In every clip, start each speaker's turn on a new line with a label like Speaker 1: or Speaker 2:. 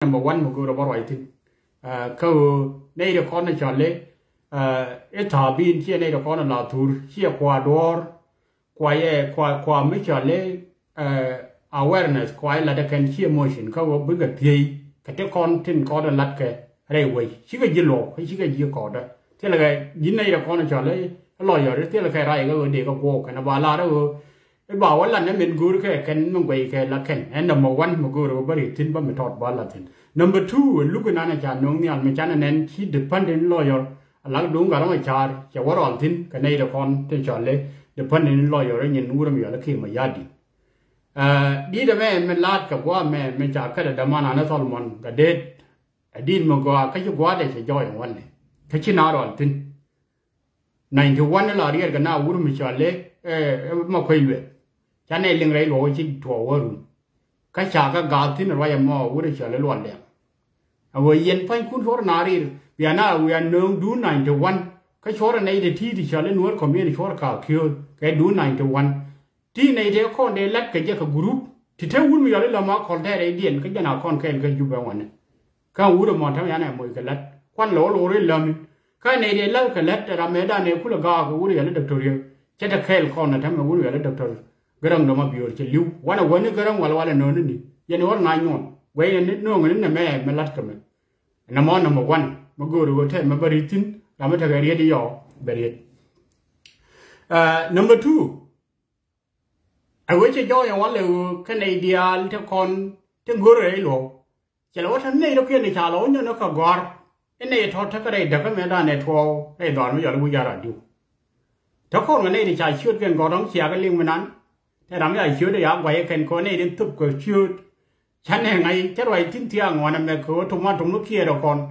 Speaker 1: number one mo go about writing ko nei de kon cha le eta bin che nei de kon la tur che Ecuador kwa ye kwa mi cha le awareness kwa la de kan che motion ko bu ga thi ka te kon tin ko da lat ke re we chi ga ji lo chi ga ji ko da te la ga yin nei de kon cha le lo yo te la ka rai ga de ko ko ka na ba la đó bảo là nó mình gửi cái nó quay cái là cái and number one mà gửi rồi bari tin ba mình thọt ba là tin number two lúc cái này cha nông nghiệp mình cha nên chỉ dependent lawyer là đúng cái đó mà cha cha war all tin cái này là con tên cha lấy dependent lawyer rồi nhìn nuôi mình là khi mà giá đi đó mình lát cái quá mình cha cái đó mà nó thọt mình cái dead đi mà cái quá để cho joy one này cái chuyện nào all tin 91 là đi cái nào uống mình cha lấy mà quay về cha này liên rai lối chỉ thua rồi cái cha cái gạo thì nó vậy mà uống cho lấy luôn đấy à vậy yên phải cuốn số nari vì anh we are known do 91 cái số này để thi thì cho lấy nuốt còn biết số cả kêu cái do 91 thi này thì con để lát cái group thì theo uống mình lấy làm mà con thế này điền cái nào con cái chụp vào này cái uống mà theo này mỗi cái lát quan lỗ đấy làm cái này để lát cái lát ra mấy đàn này cũng là gạo cái uống lấy doctor chắc là khéo con là thằng mà uống lấy doctor garang do ma biyor ci liw wana woni garang wala non ni yani war na ñon way ni no ngani na me lat kam na mo na mo wan ma goru go te ma bari tin la ma taga redi yo bari number 2 I wish you joy and wale Canadian te kon te gore lo ci la wata ne do ke ni cha lo ño no ka gor ene to ta ka dai daga me da ne to e do ma yo lu ya ra diu ta kon ngane ni cha shoot ken go dong sia ka ling manan thế làm gì chưa đấy à vậy cái con này đến tục của chưa chán này ngay chắc rồi tin thiang ngoài nằm này có thùng nước kia đâu còn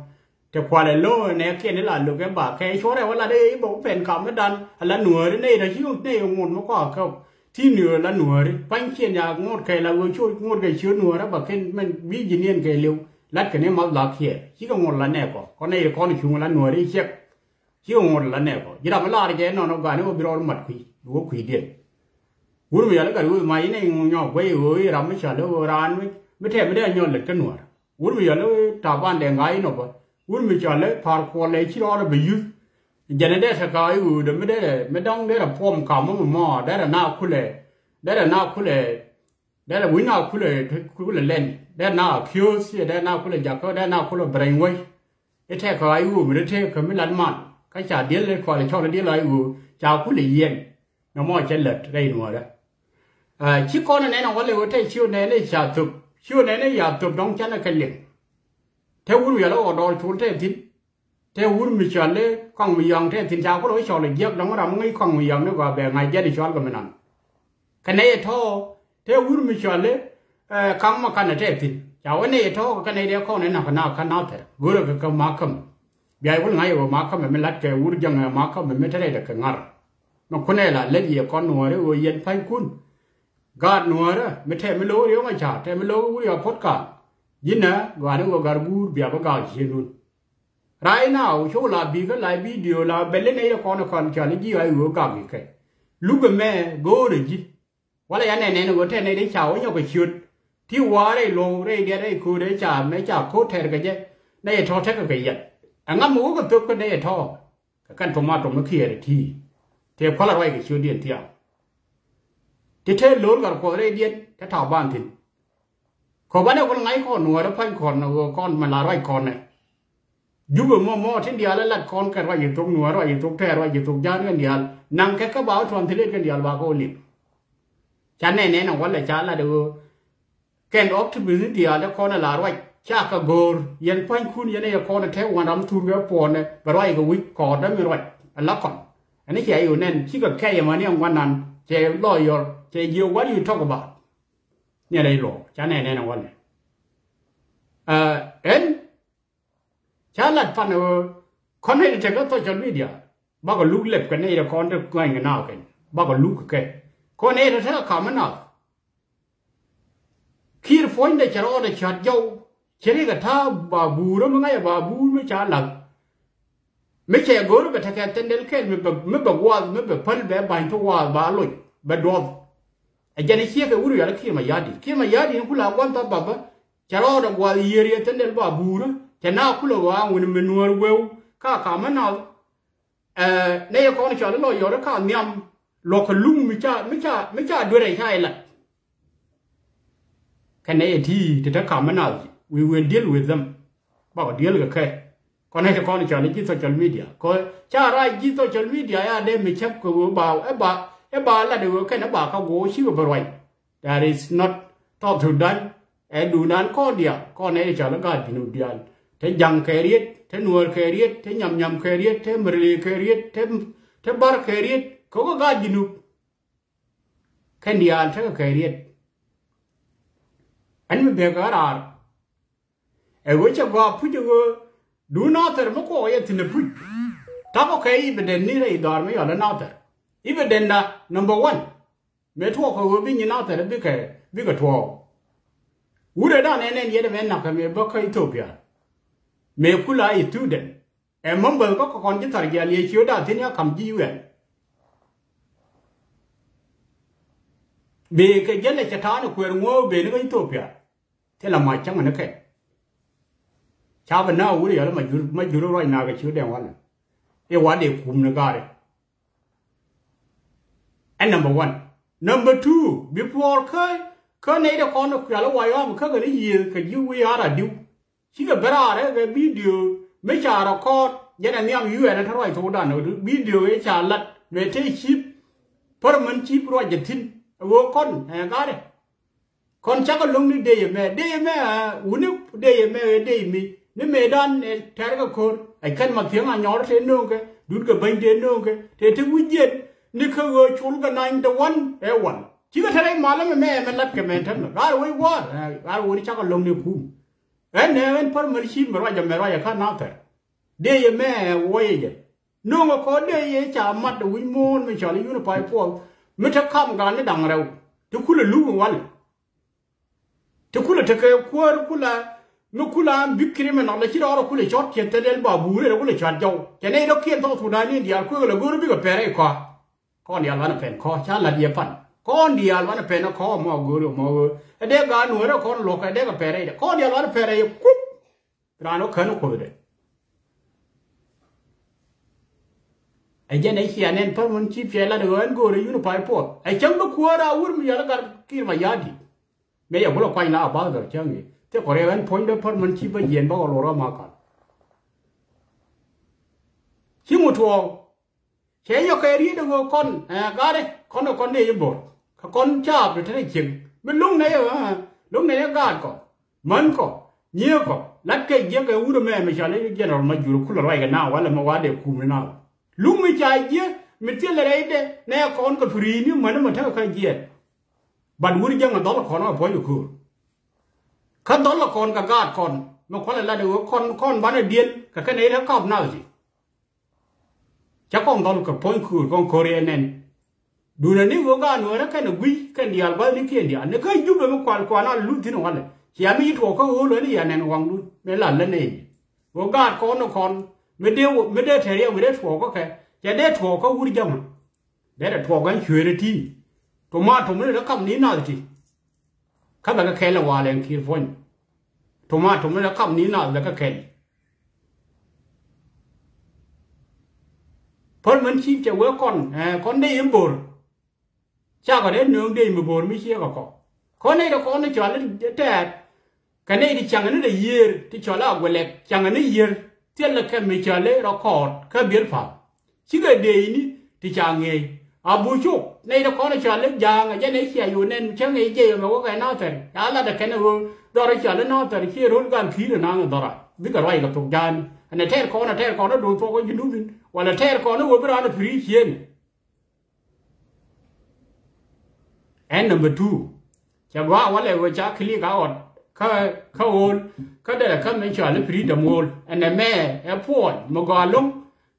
Speaker 1: thì qua lại lô này kia này là được cái bà cái số này là đây bộ phèn cảm cái đàn là nửa đấy này là chứ không này nguồn nó có không thì nửa là nửa đấy bánh kia nhà ngọt cái là vừa chui ngọt cái chứa nửa đó bà cái mình ví dụ như cái liu lát cái này máu là kia chứ không ngọt là nè có con này là con chúng là nửa đấy chứ không ngọt là nè có chỉ là cái cái nó cái nó bị rồi mặt quỷ điện uống bây giờ nó cái máy này nhỏ quay với làm mấy chả đâu ran mấy thèm mấy đứa nhỏ lật cái nồi uống bây giờ nó trả ban đèn gái nó vậy uống bây giờ nó phar qua lấy chỉ đó là bị dư giờ này để sao cái đó mấy đống đấy là form cảm mà mò đấy là nào khu lệ đấy là quý nào khu lệ lên đấy là nào curious đấy là nào khu lệ giặc đấy là nào khu lệ brainwave cái thế cái đó mấy thế cái mấy lần mà cái chả điên lên khỏi là cho nó điên lại chả khu lệ yên nó mò chân lật đây nữa đó chỉ con này nó có lẽ có chiêu này giả tục chiêu này giả tục đóng chắn là cái liền theo uống giờ nó ở đó trốn theo uống mình chọn đấy con mình dòng theo thìn sao có đối chọn là giấc đóng ra mấy con mình dòng nó vào về ngày gia đình chọn của mình ăn cái này thô theo uống mình chọn đấy con mà cái này theo thìn cháu cái này thô cái này đeo con này nào thế vừa là cái má cầm bây giờ ngày vừa má cầm mình lát cái uống dòng má cầm mình mới thấy được cái ngar nó con này là lấy gì con nuôi đấy rồi yên phai cún gạt nuôi đó mấy thèm mấy lố yếu mà chả thèm mấy lố cũng đi phốt cả dính nè gạt nó gạt bù bịa có gạt gì luôn rồi nào chỗ là bị cái lại video là bên lên đây là con chả lấy gì ai vừa gạt gì cái lúc mẹ go được gì quá là anh này nó có thể này để chào nhau cái chuyện thiếu quá đây lô đây đây khu đấy chả mấy chả cốt thèm cái gì đây thò thét cái gì anh ngắm múa cái tôi cái đây thò cái căn tomato nó kia để thi thì có là cái chuyện điện thiệt thì thế lớn cả có đây điện cái thảo ban thì có bán đâu con ngay con nuôi đó phanh con mà là loại con này giúp mò trên địa là con cái loại gì trong nuôi loại gì trong tre loại gì trong giá cái địa năng cái báo toàn thì lên cái địa bà cô liền chán này nó vẫn là chán là được cái ốc thì bị địa đó con là loại cha cả gor yên phanh khuôn yên này con là theo hoàn đám thu cái pòn này và loại cái quýt cỏ đó mới loại là con anh ấy chạy ở nên chỉ cần cây mà này quan nan chạy lawyer chạy nhiều what you talk about nhà đây lộ cha này nó quan này en cha là fan con này chạy có social media bao cái lúc lệp cái này là con được ngay cái nào cái bao cái lúc cái con này nó sẽ cảm nào khi phone để cho nó để chặt dâu chỉ cái tha bà bù đó ngay bà bù mới cha là mấy trẻ gối nó bị thằng cái tên đấy cái mới bà qua mới bà phân bé bài cho qua bà lôi bà đòn anh ấy kia cái uống rồi là kia mà giá đi nó cũng là quan tâm bà charo da gwa yeri tendel ba buru chana kulo wa won menwar wew ka manal ne yo kon cha lo yo ka nyam lo ka lung mi cha do re hai la kan ne ti te ka manal we will deal with them ba deal ga kai kon ne kon cha ni social media ko cha ra social media ya de mi chap ko ba la de ko na ba ka go shi ba roi that is not talk to doneดูนั้นก็เดียวก็ในชาลกาจินุเดียนเทยังเครียดเทนัวเครียดเทยำเครียดเทมรีเครียดเทบาร์เครียดเขาก็กาจินุแค่เดียนเทก็เครียดอันไม่เบกการ์เวิชว่าพูดว่าดูน่าเตอร์มันก็ยังทิ้งพูดถ้าก็แค่อีเบเดนนี่เลยดอร์ไม่ยอมน่าเตอร์อีเบเดนนะ number one เมื่อทั่วเขาวิ่งน่าเตอร์บิ๊กทั่วUre da nene yede men na kame baka Ethiopia. Me kula student. E mumble ko kon jitar ya le chioda tinya kam ji wen. Be ke jelle chata no kwer ngo be no Ethiopia. Te la ma chang na ke. Cha ba na ure ya ma juro roi na ga chioda wan. E wa de kum na gare. And number 1. Number 2, before cái này là con nó kia là vài ông cái gì cái gì ra điu chỉ cái bera đấy cái video mấy chả là con giờ này em yêu là thay thôi đàn rồi video ấy chả lật về thế chip permanent chip rồi giật tin vô con cái đấy con chắc là lông đi đây mẹ uống nước đây mi nếu mẹ đan thay cái con ai cần mà tiếng anh nhỏ thế nữa cái đút cái bánh thế nữa cái thế thì quý diện nếu không có chốn cái này the one chỉ có thấy mà làm mẹ lật cái mẹ thằng nó rồi quá rồi chắc là lông đi phun em phải mới xin mà rồi khá nào thế đây mẹ quay vậy nếu mà có đây chả mặt được quy mô mình chả lấy nó phải phô mình chắc không cái này đằng đâu thì cứ là lú mà thì cứ là thế cái cứ là nó cứ là bị kia mà nó là chỉ đó cứ là chót kia tới đến bảo bù đấy cứ là chót dâu cái này nó kia tao thủ đàn đi cứ là cứ nó bị cái bè này qua con đi ăn nó phèn kho chả là địa phận con đi ăn nó phèn nó kho mà guru mà để gà nuôi nó con lộc để cái bè này con đi ăn nó phèn này cúp ra nó khấn nó khôi đấy ai giờ này khi anh phải muốn chip chơi là được anh guru nó phải phô ai chẳng có khua ra uống mình giờ cái kia mà giá đi bây giờ cũng là quay lại bao giờ chẳng gì thế có lẽ anh point đó phải muốn chip bây giờ bao lâu rồi mà còn chỉ một thua thế giờ cái đi được con cái đấy con đi bột con chạp rồi thế này chừng bên lúc này nó gạt có mấn có nhiều có lát cái gì cái u đồ mẹ mình chả lấy cái nào mà dù cứ là vậy cái nào là mà qua để cùng cái nào lúc mình chạy gì mình chỉ là đấy đấy này con cái free nhưng mà nó mà theo cái gì bạn u đi chẳng là đó là con nó phải được khăn đó là con cả gạt con mà con là được con bán ở điên cái này nó có nào gì chắc con đó là cái point con Korean nênดูนะนี่ว่าการนู้นนะแค่หนึ่งวิแค่เดียวบ้านนี้แค่เดียวนี่ก็ยุ่งไปมันควานนั่นลุ้นที่นั่นเลยที่ยังไม่ถูกเขาโอ้เลยนี่อย่างนั้นวางลุ้นไม่หลั่นเลยนี่ว่าการคนนคนไม่ได้เทียบไม่ได้ถูกก็แค่จะได้ถูกเขาวุ่นจังได้แต่ถูกกันช่วยได้ที่ตัวมาตัวนี้แล้วคำนี้น่าจะเขาแบบก็แค่ละวาเลยคิดฟันตัวมาตัวนี้แล้วคำนี้น่าจะก็แค่เพราะมันชีพจะเวิร์กคนได้ยินบ่นcha có đến nương đi mà bồn mới chia có này là con nó chọn nó đẹp cái này thì chẳng nó là year thì chọn là quẹt chẳng nó year tiếc là cái mình chọn lấy nó cọt cái biến pháp chỉ cái đề ní thì chẳng nghe bùi chúc này là con nó chọn lấy giang cái này chỉอยู่nên chẳng nghe gì mà có cái nào thế là cái nào đó là chọn lấy nó thế khi rút gan khí là nó đó là biết cái này là thuộc gian anh này theo con nó đối phó với những đứa hoặc là theo con nó vừa bây giờ nó free chiến and number 2 จะว่าวันเลยว่าจะคลีก้าอดเขาโอนเขาได้เขาไม่ชอบเลยพรีดมโอนอันนั้นแม่พูดมาก่อนลง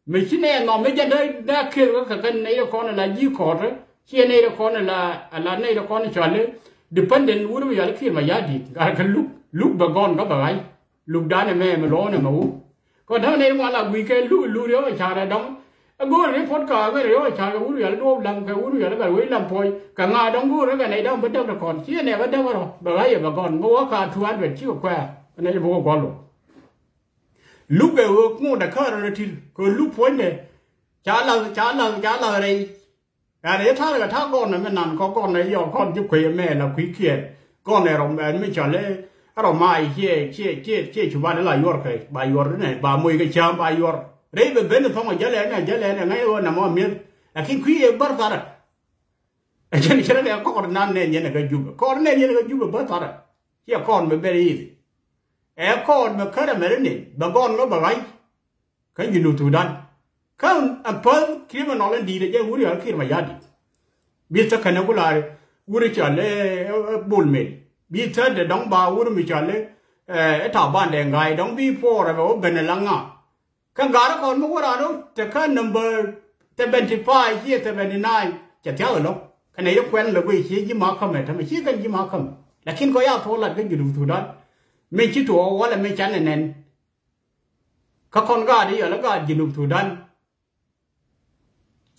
Speaker 1: ไม่ใช่แน่นอนไม่จะได้เคลียร์ก็กันในละครอะไรยี่ขอดเลยเชื่อในละครอะไรในละครชอบเลย dependent วุ้นไม่อยากเคลียร์มายาดีกันลุกบางคนก็แบบไงลุกด้านแม่มาล้อเนี่ยมาก็ถ้าในวันละวีคลูกเดียวชาได้ดอง Go re pot ka ga re cha ga uru ya do lam ka uru ya ga we lam poi ka nga dong gu re ga nei dong bedam da kon chi ne bedam ro ba ga ya ba kon mo ka 200 chi ko kwa ne bo ko lo lu be wo mo da ka re ti ko lu poi ne cha la re ga re tha ga tha kon ne nan ko kon ne yo kon ju kwe me la kwi kie kon ne ro me cha le ro mai che chu ba la yor kai ba yor ne ba mo ga cha ba yor Rei be ben thong jale na ngai wo na mo mir lakin kui e bar tara chen chen ne ko nan ne ne ga jub ko ne ne ga jub bar tara ya kon be be yi e kon me kara me ne ba gon go ba gai ka ji nu tu dan kan a pal criminal di de je wuri al kir ma yadi bi ta kana gulare wuri chale bul me bi ta de dong ba wuri mi chale e ta ban de ngai dong bi po ra bo ben la nga Kan gara kon mo ra no te kan number 75 here 79 จะเท่าเนาะคันไหนยกเว้นเลยเว้ยชี้ยิ้มมาคำเนี่ยทำไมชี้กันยิ้มมาคำแล้วคิดก็ยากโทษละก็อยู่ดูถูกนั้นไม่ชี้ตัวว่าแล้วไม่ชันแน่นเขาคนก็ดีแล้วก็อยู่ดูถูกนั้น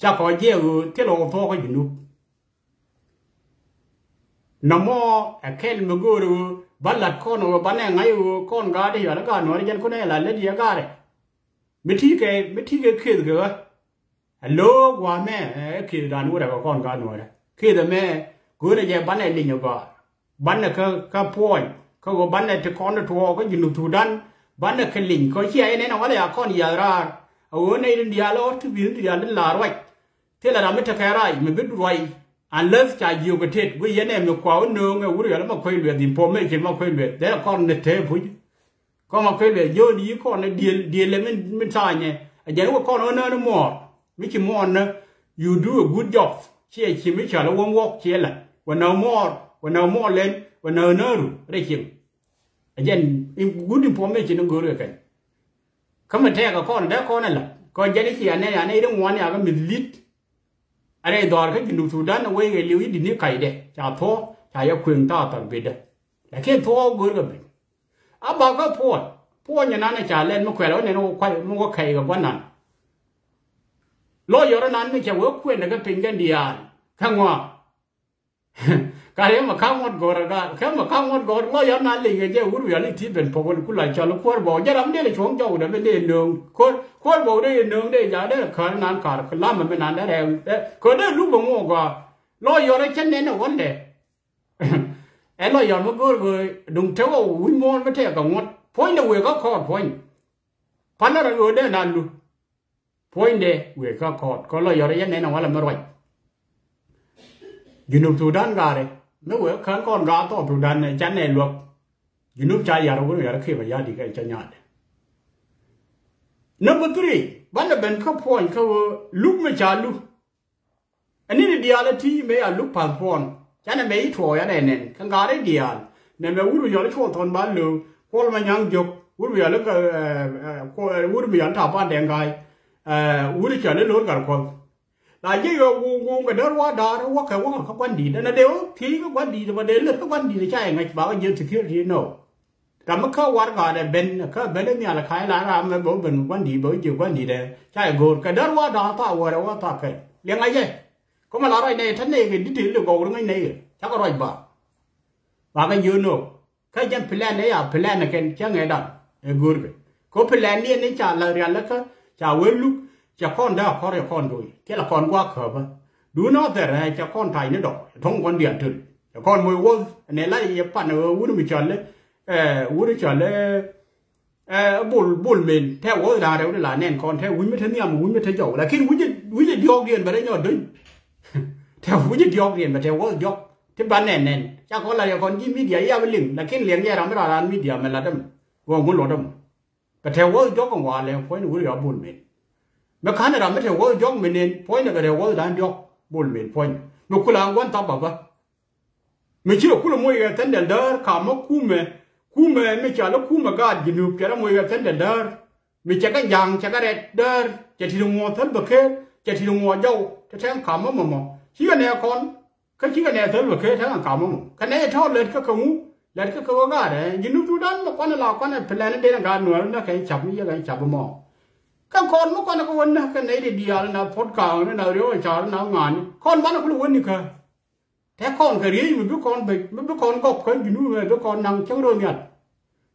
Speaker 1: จะขอเยี่ยมที่เราโทษก็อยู่ดูน้ำมอแค่มึงก็รู้บัลลัดคนว่าบัลลัดไงคนก็ดีแล้วก็หน่วยยันคนนี้ละเล่นดีก็ได้ไม่ที่แกคิดก็ฮัลโหลว่าแม่คิดด้านนู้นก็คนกันหน่อยคิดแต่แม่กูเนี่ยจะบ้านไหนลิงอยู่ก็บ้านเนี่ยก็ป่วยเขาก็บ้านเนี่ยจะคนทัวร์ก็อยู่ถูดันบ้านเนี่ยคือลิงเขาเชื่อไอ้เนี่ยนะว่าเลยคนยาราเอาในอินเดียแล้วที่วินเดียนั่นลาไว้ที่เราไม่ทำแค่ไรไม่เป็นไรอันเลิศใจอยู่ประเทศวิญญาณเนี่ยมีความเนื้อไงวุ้ยแล้วมาคุยเรื่องดินพอไม่คิดมาคุยเรื่องแต่ละคนเนี่ยเทพุยก็มาคุยเรื่องเยอะดีคนเนี่ยเดียเลยไม่ใช่เนี่ยอย่างว่าคนเอาเนื้อหมดไม่ใช่หมดนะ you do a good job เชื่อชิมไม่ใช่แล้ววงวอกเชื่อแหละวันเอาหมดวันเอาหมดเล่นวันเอาเนื้อรู้ได้ชิมอย่างgood informationต้องรู้กันเขามาแทกกับคนแล้วคนนั่นแหละก็จะได้เขียนเนี่ยในเรื่องวันเนี่ยก็มีลิดอะไรดอร์เขาจะดูสุดด้านเอาไว้เลี้ยวดินนี่ไข่เด็กจะท้อจะยกเครื่องต่อตัดไปเด็กแต่แค่ท้อกูก็เป็นอาบอกก็พูดอย่างนั้นจะเล่นมาแขวนแล้วเนี่ยมันก็ไข่กับวันนั้นล้ออยู่นั้นไม่ใช่ว่าเควนก็เป็นกันเดียร์ข้างว่าการเรียกมาข้างวัดก่อนก็แค่มาข้างวัดก่อนล้ออยู่นั้นเลยเจ้าวุ้ยอะไรที่เป็นพวกกุหลาบจอลควรบอกจะทำได้เลยช่วงเจ้าเดี๋ยวไม่ได้หนึ่งควรบอกได้หนึ่งได้ยาได้ขนาดนั้นขาดขล่ามันไม่นานได้แล้วคนได้รู้บ้างว่าล้ออยู่อะไรฉันเนี่ยนะวันเดียไอ้ล้ออยู่มันก็เลยดุงเท่าว่าวิ่งมอนไม่เท่ากับวัดพ้นเดี๋ยวเวก็คอดพ้นพันอะไรเออได้นานดูพ้นเดี๋ยวเวก็คอดก็ล้ออยู่อะไรเนี่ยนะวันละไม่รวยยูนุบถูดันกันเลยไม่เวก็ก้อนกาต่อถูดันเนี่ยจันเนี่ยหลวกยูนุบใจอยากรู้อยากเข้าไปยาดีกันจันยาด number 3บ้านเราเป็นข้าวพ้นเขาลุกไม่จ่าลุกอันนี้เดียร์ละที่ไม่เอาลุกผ่านพ้นฉันน่ะไม่ถั่วอะไรเนี่ยข้างกาได้เดียร์เนี่ยไม่วุ้ยอยู่แล้วช่วงตอนบ้านเราพอมันยังจบวุ้ยอยู่แล้วก็วุ้ยอยู่ท่าบ้านแดงไงวุ้ยจะได้ลุ้นกันคนหลายยี่ก็วงกันเดินว่าด่าว่าเขาวันดีนะเดี๋ยวทีก็วันดีแต่ว่าเดี๋ยวเลือกก็วันดีใช่ไงบอกว่ายืนถือที่นี่โน่แต่เมื่อเข้าวัดก็ได้เป็นก็เป็นเนี่ยละขายร้านมันบอกเป็นวันดีบอกอยู่วันดีเลยใช่กูก็เดินว่าด่าต่อว่าต่อกันเลี้ยงไงยัยก็มาละไรเนี่ยท่านเนี่ยดิถึงเรื่องกูเรื่องไงเนี่ยชักก็รอยบ่ากันยืนโน่แค่ยังเพลนเนี่ยเพลนเนี่ยกันช่างไงดันกูก็เพลนเนี่ยนี่จ่าละเรียนแล้วก็จ่าเวลุกจะค้อนได้ข้อเรียกค้อนด้วยที่ละค้อนว่าเขบดูน่าแต่ไรจะค้อนไทยนี่ดอกท้องคนเดียนถึงจะค้อนมวยวัวเนี่ยไล่ยับปั่นวุ้นมิจฉาเลยวุ้นมิจฉาเลยบุลเมนแท้วัวด่าเดี๋ยวนี่ละแน่นค้อนแท้วุ้นไม่ทันเนี่ยวุ้นไม่ทันจ่อแล้วคิดวุ้นจะยอกเรียนไปได้ยอดด้วยแท้วุ้นจะยอกเรียนไปแท้วัวยอกที่บ้านแน่นจะค้อนอะไรค้อนยิ้มมีเดียยาไปลิงแล้วคิดเลี้ยงแย่เราไม่ร้านมีเดียมันละดำวัวมุนหลอดำแต่แท้วัวยอกของว่าแล้วพอยวุ้นยอกบุลเมนเมื่อครั้งเราไม่ใช่ว่ายกเมนินพ้อยนั่นก็เรียกว่าด้านยกบุลเมนพ้อยเมื่อคุณลางวันตับแบบไม่เชื่อคุณมวยกันทั้งเดินข้ามคู่เมไม่ใช่แล้วคู่มาการยินดีแค่มวยกันทั้งเดินไม่ใช่กันยังใช่กันเดินจะที่ลงหัวทั้งแบบเคจะที่ลงหัวเจ้าจะแทงข้ามมั่งชี้กันแนวคนก็ชี้กันแนวทั้งแบบเคทั้งข้ามมั่งคะแนนทอดเลยก็ขมูเลยก็เขาก็ได้ยินดีทุกด้านมาคนละคนละเพลนเดินการหน่วยนั่นแค่จับนี่ยังไงจับมั่ง các con nó con nó quên cái này thì đi à na phốt cào nó nào rồi chả nó ngàn con bán nó cũng quên đi cơ thế con cái gì mình biết con bị biết con gọc cái gì nữa biết con nằm chống rồi nhỉ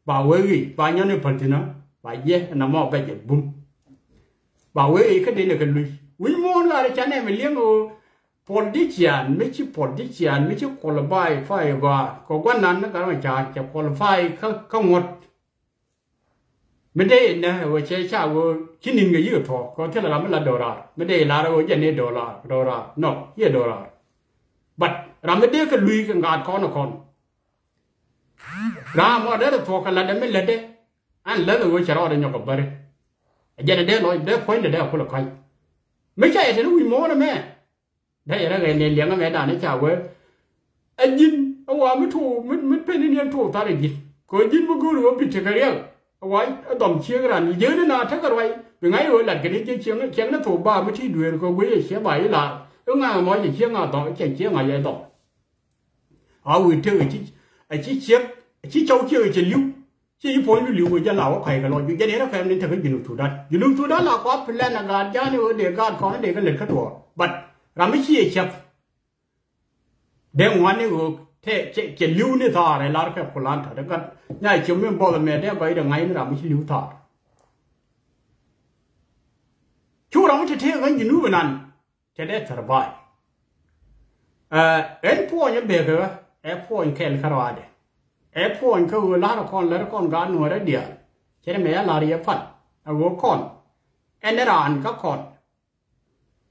Speaker 1: bà quê gì bà nhớ nó phần thì nó bà ye nó mò cái gì bung bà quê cái đây là cái lùi quý môn là cái này mình liếng ở politician mấy chiếc politician mấy chiếc qualify phải và có quan năng nó cái mà chả qualify không một mình đây nè vừa chơi sao vừa chỉ nhìn cái gì thôi có thể là làm là $, mình đây là rồi giờ này $, no here $, but làm đây cái lùi cái ngạt con làm ở đây thôi cái là đâm lên đây anh lấy rồi chơi rồi nhóc bự giờ này đây nói đây point đây là không phải mấy cái thì nó quy mô nữa mẹ đây là cái liền cái mẹ đàn nó chào với anh nhìn ông hòa mới thủ mới bên này thủ ta để nhìn có nhìn một người nó bị chết cái riêng vậy đồng chiếc rằng dưới nó nào chắc rồi vì ngay rồi là cái đấy chiếc nó thủ ba mới thi đuổi có quý sẽ bảy là ứng nào nói gì chiếc nào tỏ cái chiếc nào vậy tỏ ở vị trí chỉ chiếc chỉ châu chiếc chỉ lưu chỉ phối lưu của gia lão phải cái loại như thế này nó phải nên thực hiện dùng thủ đó là có plan là gạt ra nữa để gạt con để cái lịch khắc tuổi bật làm mấy chi chiếc để ngoan này thế chỉ lưu này thôi này là cái plan thôi đấy cái này chúng mình bảo là mẹ đấy vậy là ngay nó làm mấy chi lưu thôi chú làm cái thế cái gì nữa nè thế đấy survive em phụ anh bé cái em phụ anh kêu cái đó đấy em phụ anh kêu là con gái nuôi đấy đi thế nên mẹ là đi phân gỗ con em đã ăn các con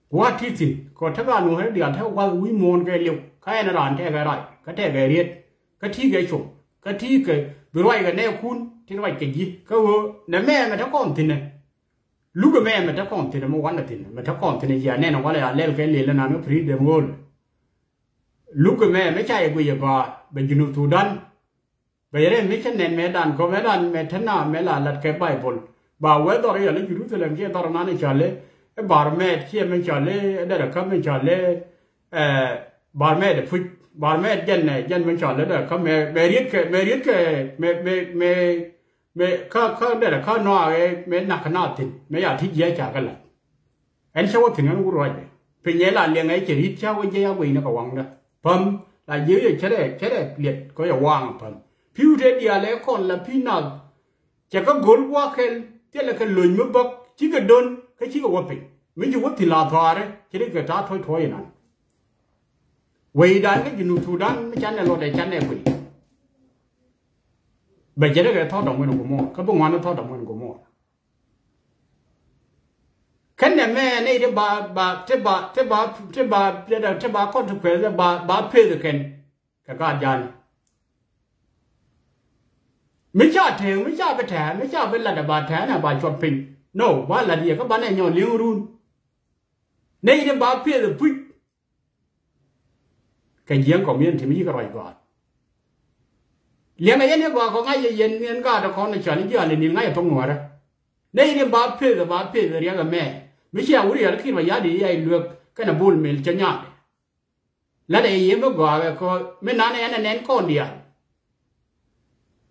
Speaker 1: quá thi sinh còn thằng gái nuôi đấy đi theo qua quy mô cái liệu cái này ăn theo cái này cái theo cái riết cái thi cái chung cái thi cái rồi cái neo khun thì nó cái gì cái nếu mẹ mà thằng con thì này lúc mẹ mà thằng con thì nó mua quán là thì mà thằng con thì này giờ này nó gọi là lên cái liền là nó free the world lúc mẹ mấy chạy bây giờ vào bây giờ thủ đan bây giờ mấy cái nền mẹ đàn có mẹ thân nào mẹ là lật cái bài bol bảo với đó là lấy chữ từ làm kia đó là nó trả lấy bảo mẹ kia mình trả lấy đây là các mình trả lấy bảo mẹ để phụ bảo mẹ dân mình trả lấy là các mẹ riết cái mẹ các đây là các nó mẹ nạc nào thì mẹ ở thích gì trả cái là anh sao thì nó cũng rồi vì nhớ là liền ấy chỉ ít cháu cái gì quỳ nó có quăng đó phẩm là dưới cái đấy liệt có giờ quăng phẩm phiêu thế đi lấy con là phi nào chỉ có gol qua cái thế là cái lười mới bốc chỉ cái đơn cái chỉ có quăng pin mình chỉ quăng thì là thôi đấy chỉ để cái trả thôi này vậy đấy cái gì nụ thủ đan mới chán này lo để chán này quỳ bây giờ cái thao động mình cũng mua cái bông hoa nó thao động mình cũng mua cái này mẹ này thì bà con thực hiện là bà phê được cái gian mấy cha thèm mấy cha phải là bà thèm là bà chọn pin no bà là gì các bạn này nhỏ liêu luôn này thì bà phê được pin cái giếng của miền thì mấy cái loại gọi liền này có ngay gì miền cả đó con này chọn cái gì này ngay ở trong ngoài đó này thì bà phê được riêng cái mẹ mấy chiếc ủi là khi mà giá đi ai được cái nào bull mill cho nhau là để ý mới gọi có mấy nán này anh nén con đi à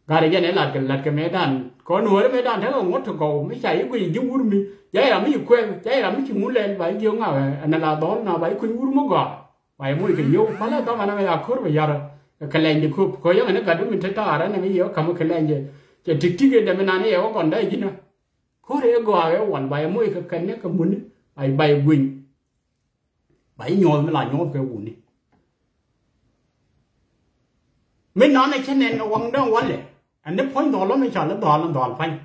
Speaker 1: cái này này là cái mấy đàn có nuôi mấy đàn thấy là ngót thằng cầu mấy chạy cái gì giống ủi mi vậy là mấy chịu quen vậy là mấy chịu muốn lên vậy dương à anh là đó nào vậy quên ủi mới gọi vậy mua cái nhiều phải là đó mà nó là khốt bây giờ rồi cái lạnh thì khốt có những cái đó mình thấy ta đó này bây giờ cầm cái lạnh gì chỉ trực tiếp để mình ăn này còn đây chứ nữa có thể gọi cái quần bài mua cái này cái muốn bài quỳnh bài nhồi mới là nhồi cái quần đi mình nói này cho nên nó quăng đó quăng này anh nó phơi đỏ lắm mới chọn nó đỏ phanh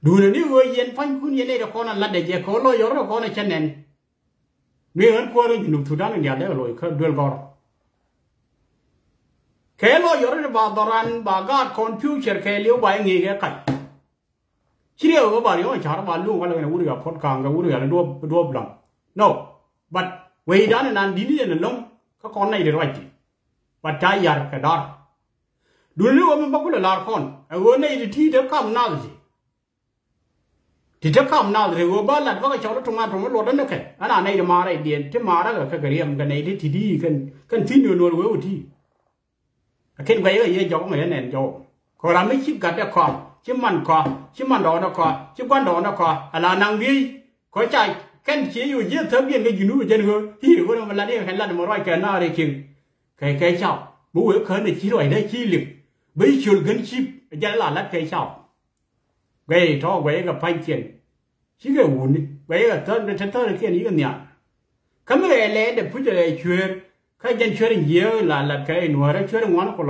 Speaker 1: đủ là nếu người dân phanh cũng như này là con là để giờ có lo gió là con này cho nên mình ăn qua rồi nhục thủ đan này để rồi cái đuôi gò cái lo gió là bà đòn bà gạt computer cái liu bài nghề cái cạnh chỉ điều có bảo điều mà chả bảo luôn cái này uống được phốt càng cái uống được là đua blòng no but vậy đó là nàn đi là lông các con này để rồi chị but trái giờ cái đó đúng lúc mình bắt cái là con ở này thì thi được cầm nào gì thì được cầm nào thì vừa bắt là cái cháu nó trong nó lột nó cái anh này là mà này điện thế mà đó cái riêng cái này thì đi cần tin nhiều với thì cái vậy là gì cho mày này cho còn làm mấy chiếc gạt được không chứ mình đó nó có chứ quan đó nó có là năng đi có chạy cái chỉอยู่เยอะเท่าเบียนก็อยู่นู่นเจนเหรอที่อยู่ก็มันละเนี่ยเห็นละมันร้อยกันหน้าได้จริงcái chảo bố ở khơi này chỉ rồi đây chi liệt bây giờ gần chip giờ là cái chảo về cho về gặp phanh tiền chỉ cái uốn đi về là thân cái này cái nhà cái này là để phụ cho chuyện cái dân chuyện nhiều là cái nuôi ra chuyện ngoan có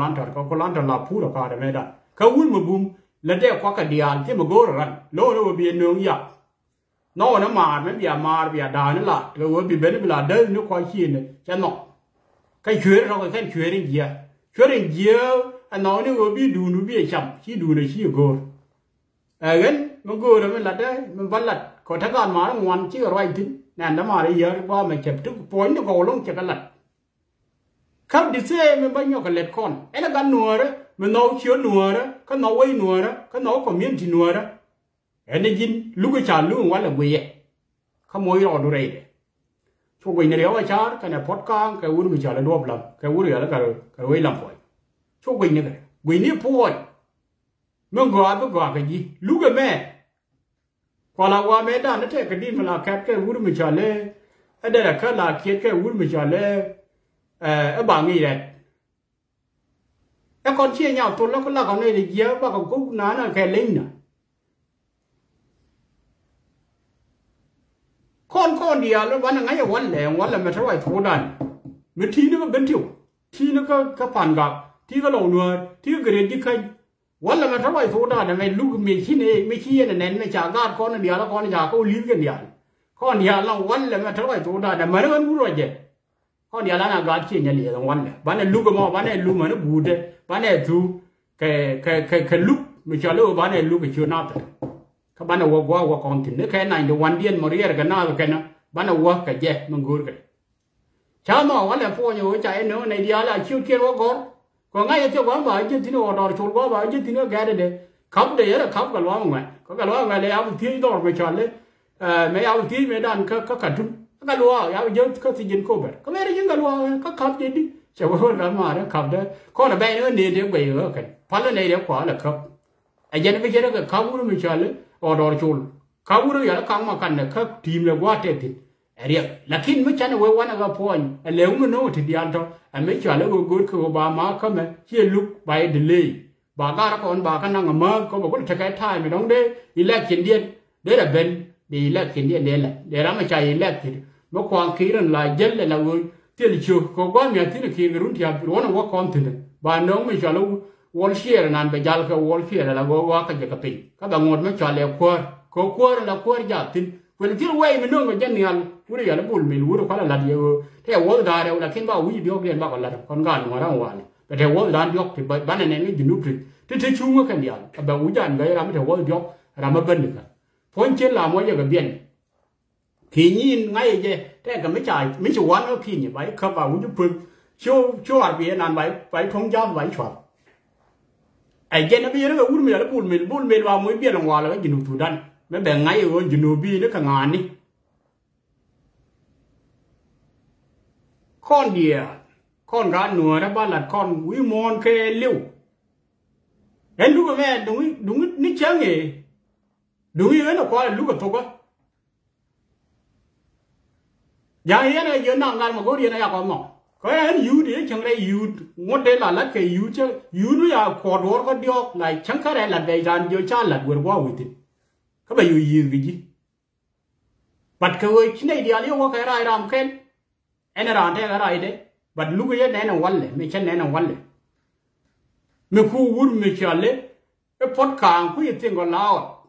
Speaker 1: lan tròn là phụ được cả đấy đó cái uốn mà bùm là để qua cái điện thì mà gõ rồi lỗ nó bị nướng ya nó mà mấy bị đào nó là cái uốn bị bên bị là đơn nó coi chi này cho nó cái chuyện đó cái chuyện gì anh nói nó bị đủ nó bị chậm chỉ đủ này chỉ gõ gần mà gõ rồi mình là đấy mình vẫn là có thằng con mà nó ngoan chỉ rồi tin nè nó mà bây giờ qua mình chụp trước point nó gõ luôn chụp cái lật không đi xe mình bao nhiêu cái lật con ấy là cái nùa đó mình nấu chứa nùa đó cái nấu quay nùa đó cái nấu còn miếng thì nùa đó ấy nên nhìn lúc cái chả lúc quá là quỷ không mua rồi đồ đấy cho quỷ này đéo ai chả cái này podcast cái uống mình chả là đuổi lắm cái uống này là cái quỷ làm phải cho quỷ này quỷ này phôi mình gọi cái gì lúc cái mẹ còn là qua mẹ đã nó thấy cái đi mà là cái uống mình chả lẽ ở đây là cái là cái uống mình chả lẽ ở bà nghĩ đấy con chia nhau tôi nó có là con này thì giờ bà còn cũng nói là cái linh nè con đi à nó vẫn là ngay ở quán là mày thấy thua đàn mày thi nó có bên thiểu thi nó có phản gặp thi có đầu nuôi thi có cái đi khơi quán là mày thấy thua đàn mày lúc mày khi này nén mày trả gạt con đi à con đi à có lý cái đi à con đi à là quán là mày thấy thua đàn mày nó vẫn vui rồi chứ con đi à là gạt chi nhà liền là quán này bạn này lúc mà bạn này lúc mà nó bù đấy bạn này thu cái lúc mình cho lúc bạn này lúc cái chưa nào các bạn nào qua con thì nếu cái này được hoàn điên mà riêng cái nào cái nó bạn nào qua cái gì mình gửi cái cháu mà bạn là phô nhiều chạy nữa này đi là chiêu kia quá còn ngay cho quán bảo chứ thì nó đòi chôn quá bảo chứ thì nó ghé đây khóc để là khóc cả loa ngoài có cả loa ngoài này áo thì đòi về chọn đấy mấy áo thì mấy đàn có cả trung cái loa áo giờ có thì dính cô vậy có mấy cái loa có khóc gì đi cháu có làm mà nó khóc đấy con là bé nữa nè để bị ở cái phát lên này để quả là khóc ai giờ nó bây giờ nó khóc nó mới chọn đấy order chul kaburu ya kang ma kan ka team le wate ti area lakin me chana we wana ga point le ungu no ti dianto a me chala go good ko ba ma ka me che look by delay ba ga ra kon ba kan nga ma ko ba ko ta kai thai me dong de election dien de la ben de election dien de ra ma cha election mo kwang ki ran la jel le la wo ti li chu ko ga me ti ki run ti a ro wa kon ti ba no me chala wall share nan be jal ka wall share la go wa ka je ka pin ka ba ngot me cha le ko la ko ja tin wen ti we me no me jan nial wuri ya la bul mi wuri ko la di te wo da re la kin ba wi dio gen ba ko la kon ga no ra wa be te wo da dio ti ba ne ne ni jinu ti ti chu ngo kan ya ba u jan ga ra me te wo dio ra ma ben ka phon chen la mo ya ga bien ki nhìn ngay je te ka me cha me chu wan ki ni ba ka ba u ju pu chu ar bi nan ba thong ja ba chwa ai giờ nó bây giờ nó uống mì là buồn mì vào mới biết là ngoài là cái gì thủ đan mấy bé ngay ở gì nụ bi nó càng ngàn đi con đỉa con gà nùa đó ba là con quý mòn kê liu đến lúc mà đúng nít chớ nghề đúng như thế là qua là lúc gặp thuộc á giờ hiện nay giờ nào ngàn mà có điện này còn mỏ cái này yêu đi chẳng lẽ yêu ngót đây là cái yêu chứ yêu nó là khó đuổi cái điều này chẳng cái này là đại gian điều cha là vượt qua vậy thì các bạn yêu cái gì bắt cái này đi ăn qua cái này làm cái anh làm thế cái này đấy bắt lúc cái này nó quăng lên mấy chân này nó quăng lên mấy khu vườn mấy chân lên cái phật càng khu yên còn lao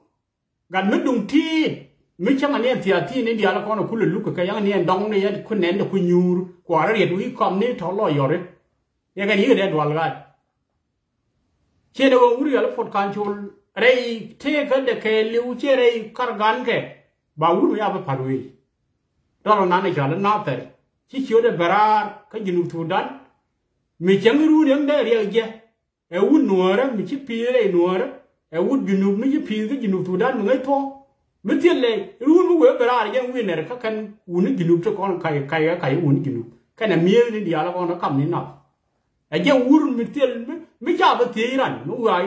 Speaker 1: gần mấy đồng thi mấy trăm anh em thì nên đi ăn con nó khu lúc cái anh em đóng này khu nén được khu nhur quả ra điện uy com này tháo lòi rồi đấy cái gì cái đó là chế độ uống là phật càng chul đây thế cái liu chế đây cắt gan cái bảo uống mới áp phải rồi đó là nãy giờ nó nát rồi chỉ chứa được bara cái gì nụ thu đan mình chẳngรู้เรื่องได้เรียกเจ้uống nùa đó mình chỉ pi đây nùa đó uống gì nụ mình chỉ pi cái gì nụ thu đan mình ấy thôi mình tiền nàyรู้รู้ว่าbara nàyยังวิ่งเนี่ยเขาคันuống gì nụ cho con cái uống gì nụ cái này miếng này đi à con nó cầm này nọ giờ uống mình tiền mình chả có tiền rồi nó gọi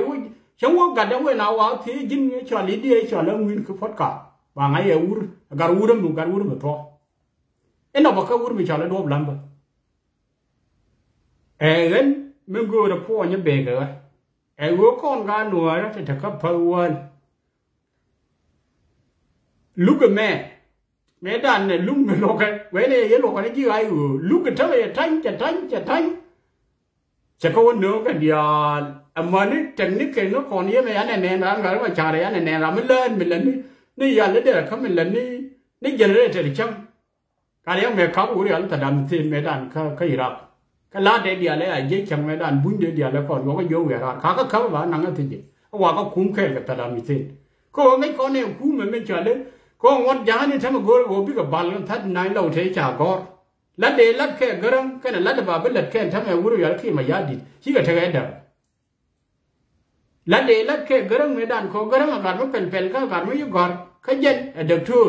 Speaker 1: Chẳng có cả đâu nào vào thì dính cho lý đi cho nó nguyên cái phát cả và ngay ở gar urum mà thôi em nào baka urum cho nó đốp lắm vậy em mình go được phố như bề rồi em go con gà nuôi đó thì thật cấp phơi lúc mẹ đàn này lúc mình lo cái vậy này cái lo cái gì ai lúc cái thằng tránh chỉ có nữa cái điều mà nó còn như vậy anh này làm cái mà trả đấy anh này làm mình lênนี่ยันเลยเด็กเขาไม่เล่นนี่ยันเลยเด็กจังการยังไม่เขาอุดยันแต่ดำที่ไม่ดันเขาอีรักก็ลาเดียเลยไอ้เจ๊จังไม่ดันบุญเดียเลยก่อนก็โยกอย่างนั้นเขาว่านั่งกันที่ว่าก็คุ้มแค่กับแต่ดำที่ก็ไม่ก่อนเนี่ยคุ้มไม่เฉลี่ยก็วัดยานี่ทำมาโกรธพี่กับบาลกันทัดนายเราเทจาก่อนลัดเดลัดแค่กระรังแค่นั้นลัดบ้าเป็นลัดแค่ทำให้อุดยันขี้มายาดีที่ก็เทกันเด้อลัดเดลัดแค่กระรังไม่ดันเขากระรังอากาศมันเป็นก็อากาศไม่ยุ่งก่อนเขาเย็นเด็กทู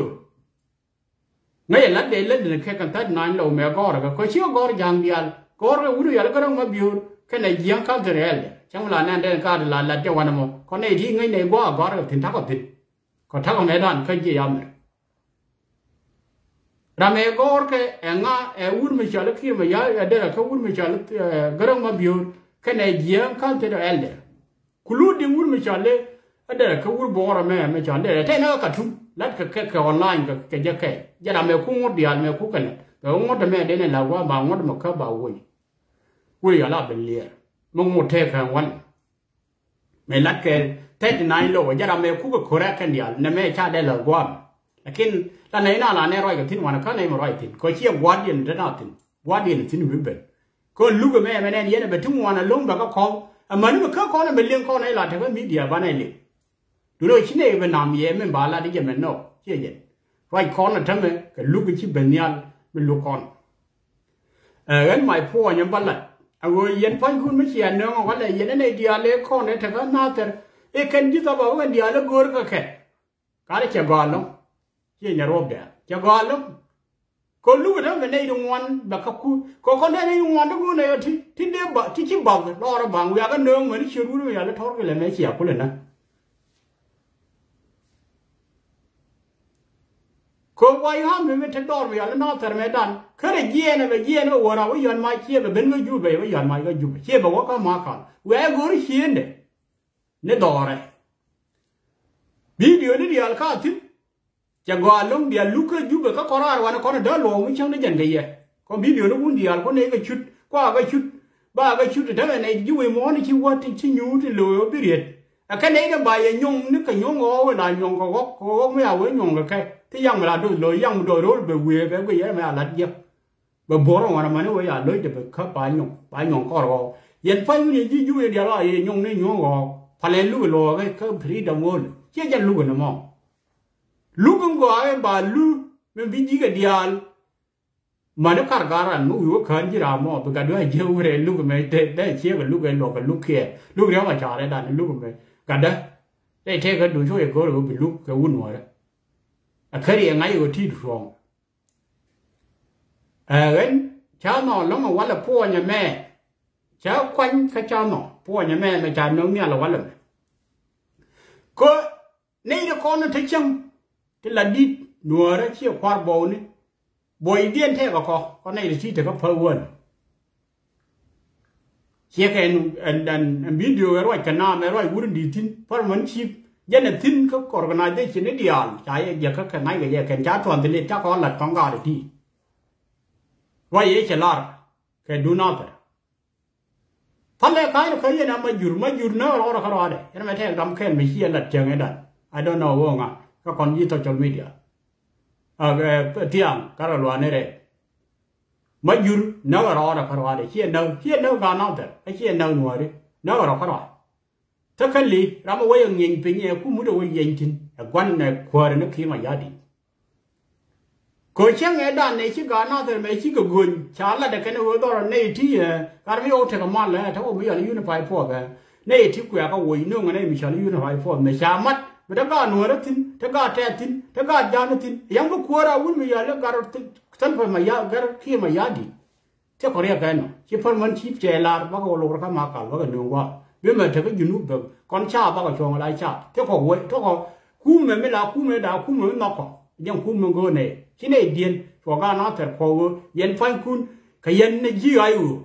Speaker 1: งั้นลัดเดลัดเด็กแค่กันทัดนายเราไม่ก่อนก็เชื่อก่อนอย่างเดียวก่อนอุดยันกระรังมาบิวแค่ในยังข้าวเทเรลจังเวลานั้นเดินการลัดเจ้าวันนั้นคนในที่งั้นในบ่อก่อนก็ถึงทักก็ถึงก็ทักก็ไม่ดันเขาเยี่ยมรามีก่อนแค่อุดไม่เชื่อแล้วขี้มายาเด็กเขาอุดไม่เชื่อกระรังมาบิวแค่ในยังข้าวเทเรลคุลูดิอุดไม่เชื่อเลยเด็กเขาอุดบ่อระแม่ไม่เชื่อเด็กแต่เนี่ยก็ทุ่มลัดแค่ออนไลน์ก็จะแค่จะทำให้คุ้งงดเดียร์ไม่คุ้งกันแต่งดแม่เดี๋ยวนี้เราว่าบางงดมันเข้าบ่าววุ้ยอะไรเป็นเลี้ยมึงงดเทแค่วันไม่ลัดแค่เทนายโลจะทำให้คุ้งก็คุยแค่เดียร์นั่นแม่ชาได้เราว่าแต่กินตอนไหนน่าละเนี่ยร้อยกับทิ้งวันก็ไหนมาร้อยทิ้งก็เชี่ยววัดเย็นจะน่าทิ้งวัดเย็นทิ้งวิบเบนก็ลูกกับแม่เนี่ยเนี่ยไปทุ่งวันลงแบบก็คอมันก็เขาเนี่ยเป็นเลี้ยงเขาในหลักที่ว่ามีเดียบ้านไหนเลยดูด้วยชิ้นเองเป็นนามเย่เป็นบาลาที่จะเป็นนกเชี่ยเย็นไรคอนน่ะทำไมก็ลูกชิ้นเป็นยันเป็นลูกคอนงั้นหมายพ่อยังบัลลัดเอาเย็นพันคุณไม่เชียร์เนื้อวันเลยเย็นในเดียเล็กคอนเนี่ยถ้าก็น่าจะกันจิตบอกว่าเดียเล็กกูก็แค่การเชี่ยกอลลงเชี่ยจะรบเดียเชี่ยกอลลงก็ลูกทำในดวงวันแบบเขาก็คนในดวงวันทุกคนในที่เดียบที่ชิบังรอระบังวิญญาณเนื้อเหมือนเชื่อรู้วิญญาณท้องกันเลยไม่เชี่ยคนเลยนะก็ว่าอย่างนั้นไม่ทันดอร์วิญญาณน่าจะไม่ดันแค่เยี่ยนะว่าเราวิญญาณไม่เชี่ยแบบเป็นก็อยู่ไปวิญญาณไม่ก็อยู่เชี่ยบอกว่าก็มากันเว้ยกูรู้เชี่ยเนี่ยดอร์เลยวิดีโอนี่เดียร์ข้าทิ้งจะกว่าลงเดียร์ลูกก็อยู่แบบก็กอร์วันก็เดินลงไม่ช่างได้ยังไงก็วิดีโอนู้นเดียร์คนนี้ก็ชุดกว่าก็ชุดบ้าก็ชุดแต่ในยูเอ็มอนที่ว่าที่ยูที่ลอยไปเรียดแค่นี้ก็ใบยงนึกก็ยงเอาเวลายงก็ไม่เอาไว้ยงก็แค่ที่ยังเวลาโดยลอยยังโดยรถไปเวก็ไม่ยังไม่เอาลัดเยอะแบบบัวเราวันมันว่าอย่าเลยจะไปเข้าไปยงก็รอยันไฟมันยิ่งยูเดียร์ละยงนี่ยงก็พอเล่นลูกรอก็พรีดมอนเชื่อจะลูกนะมั่งลูกก็ไอ้บาลูมันวิจิกเดียร์มันก็การการมันอยู่ขันจีรามั่งไปกันด้วยเจ้าเรื่องลูกไม่ได้เชื่อกับลูกเป็นหลอกกับลูกเขี้ยลูกเลี้ยงมาจ่าได้ด่านลูกไม่กันได้เท่กันดูช่วยก็รู้เป็นลูกก็วุ่นวายเคยยังไงก็ที่รองงั้นเช้านอนแล้วมาวันละพ่อเนี่ยแม่เช้าควันข้าเช้านอนพ่อเนี่ยแม่มาจานน้องเนี่ยละวันละก็นี่ละคนนั่นที่จังที่ละดิหนัวแล้วเชี่ยวควาบอลนี่บอยเดียนเท่ก็ในที่เธอก็เพลินเชี่ยแค่อันวิดีโออะไรกันน้ำอะไรวุ้นดีทิ้งเพราะมันชีพยันทิ้งก็กอร์กันได้ชนิดเดียวใช่ยังก็แค่ไหนก็ยังแค่จ้าส่วนที่เล็กจ้าก็หลัดต้องการที่ว่าเยอะเชลาร์แค่ดูน่าเถอะท่านเล็กใครเคยยันมาหยุดเนื้อเราเขาอะไรยันไม่แท้ดำแค่ไม่เชี่ยหลัดเจงไอ้ดัน I don't know ว่าไงก็คนยี่ตัวจอมวิดีโอที่อ่างก็เราล้วนนี่เลยมาหยุดเนื้อเราเขาอะไรเชี่ยเนื้อการน่าเถอะไอ้เชี่ยเนื้อหนัวดิเนื้อเราเขาอะไรถ้าคันลีเราไม่ว่าอย่างยิงเป็นยังกูไม่ได้ว่ายิงทิ้งกวนเนี่ยควายนึกขี้มายาดีก็เช่นไอ้ด้านในชิการน่าจะไม่ชิกกุนชาละแต่กันว่าตอนในที่การไม่โอเทกมาเลยถ้าว่าไม่อยากยูนิฟายพวกในที่กูอยากก็วิ่งนู่นไงไม่ชอบยูนิฟายพวกไม่ชามัดไม่ถ้าการหนัวทิ้งถ้าการแท้ทิ้งถ้าการยานทิ้งยังไม่ควรเอาวิ่งไม่อยากแล้วการสันไปมายาการขี้มายาดีที่เขาเรียกกันที่พอมันชีพเจลาร์ว่าก็ลงราคามาเก่าว่ากันนึกว่า bên mà thấy cái gì nút được con cha bao cái chồng lại cha thế họ vậy thế họ cú mình là cú mình đã cú mình nó có nhưng cú mình cái này chỉ này điên cho cái nó thật khó yên phải cún cái yên này gì ai u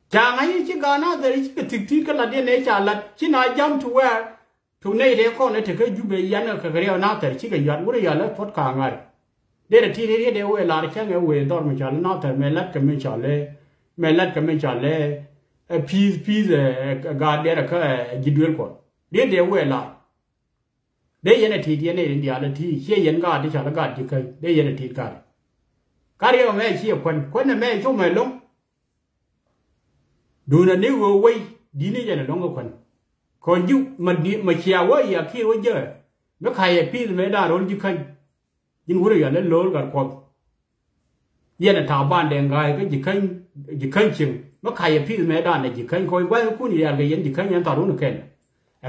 Speaker 1: chẳng ai chỉ cái nó thì cái thực thi cái là điên này chả là chỉ nói jump to where thu này để con này thì cái du bây giờ nó cái nó thì chỉ cái yên vừa là phát cả ngay để là thì để về là cái cái về đó mình chả nó thì mình lát cái mình chả lẽ mình lát cái mình chả lẽ piece gà để cái gì đuổi con để về là để yên thì yên này đi là thì xe yên gà thì chả là gà thì cái để yên thì cái điều mà chỉ quân là mẹ cho mẹ luôn đủ là nếu quay đi này là long cái quân còn you mà chia quá ya khi quá giờ nó khai piece mẹ đã rồi chứ không nhưng vừa rồi nó lớn cả con yên là thảo ban đèn gai cái gì khanh chừng nó khai piece mẹ đã này gì khanh coi quay cũng như là cái gì khanh nhân tao nó khen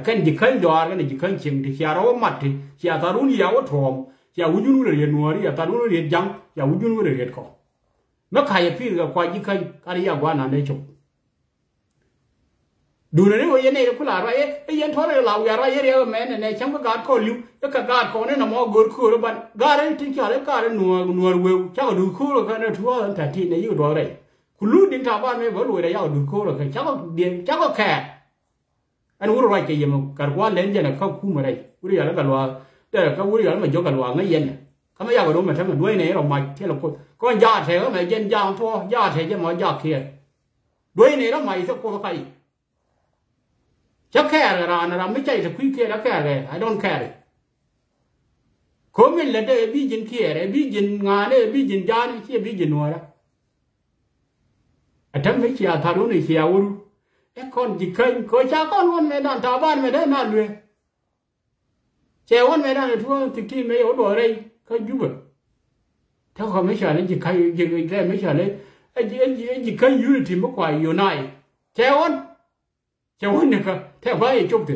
Speaker 1: cái gì khanh đó cái gì khanh chừng thì chia ra mặt thì chia tao nó nhiều quá thòm chia uống nó là nuôi thì tao nó liền trắng chia uống nó là liền co nó khai piece cái quay gì khanh cái gì qua nào đây chụp đủ này bây giờ này cũng là vậy bây giờ thôi là lão già rồi giờ mẹ này chẳng có gạt co liu cái gạt co này nó mò gột khu rồi bạn gạt ấy thì chả lấy gạt nuôi nuôi chắc là đủ khu rồi cái nó thua thằng chị này yêu đó đấy cứ lút đến thảo ban mới vỡ lùi đấy giờ đủ khu rồi chắc có điện chắc có kẻ anh uống rồi cái gì mà cả quá lên giờ là không khu mà đây uống giờ nó cả loa đây là cái uống giờ nó mà vô cả loa ngay yên không phải giờ rồi mà thấy mà đuôi này rồi mày thế là con già thế mà dân già thua già thế chứ mà già kia đuôi này nó mày sẽ có cái chắc care là mấy chạy thì quý kia đã care I don't care có mình là để bị dính kia để bị dính ngà để bị dính da này kia bị dính nuôi đó à thằng mấy chia thà đúng này chia uru cái con chỉ khơi coi cha con mẹ đàn thà ban mẹ đấy nào lười con mẹ đàn là thua thì khi mấy ổ đuổi đây cái giúp rồi theo không mấy chuyện chỉ khơi chỉ cái mấy chuyện đấy chỉ khơi giúp thì mới quay yêu này con này cơ theo vậy chụp thì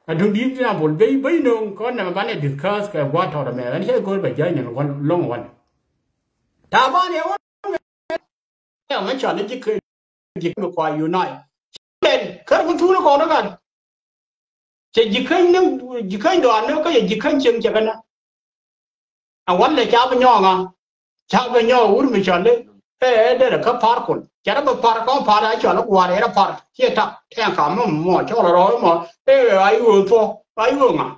Speaker 1: đừng đi ra một bấy nông con này mà bán này discuss cái what thọ mẹ anh sẽ coi bây giờ này con long one ta bán này con mấy chuyện này chỉ một quay yêu này lên cái con thú nó còn đó cần chỉ khơi đoàn nữa có gì khơi chừng chẳng hạn à quán này cháu bên nhau cháu bên nhau uống mấy chuyện đấy đây là cái park con chả nó park con park ai cho nó qua đấy nó park chia thằng theo cảm mà cho nó rồi mà ai uống phô ai uống à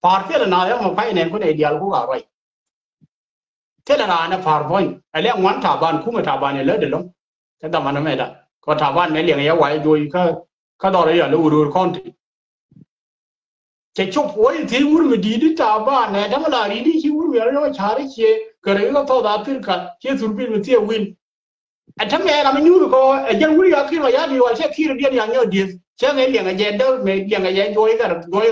Speaker 1: park thế là nào mà phải nên cái này điều cũng rồi thế là nó park thôi ai lẽ ngoan thả bàn cũng mà thả bàn này lớn được lắm thế tao mà nó mày đã có thả bàn mấy liền ấy quay rồi cái đó đấy là lưu đồ con thì chỉ chụp với thì uống mình đi thả bàn này đó là đi thì uống mình nó chả đấy chứ cái đấy nó thâu đá tiền cả chứ tụi mình tiêu win anh thằng mẹ làm cái nhú rồi dân uống giờ khi mà giá điều sẽ khi nó đi ăn nhau đi chứ mấy liền cái gì đâu mấy liền cái gì rồi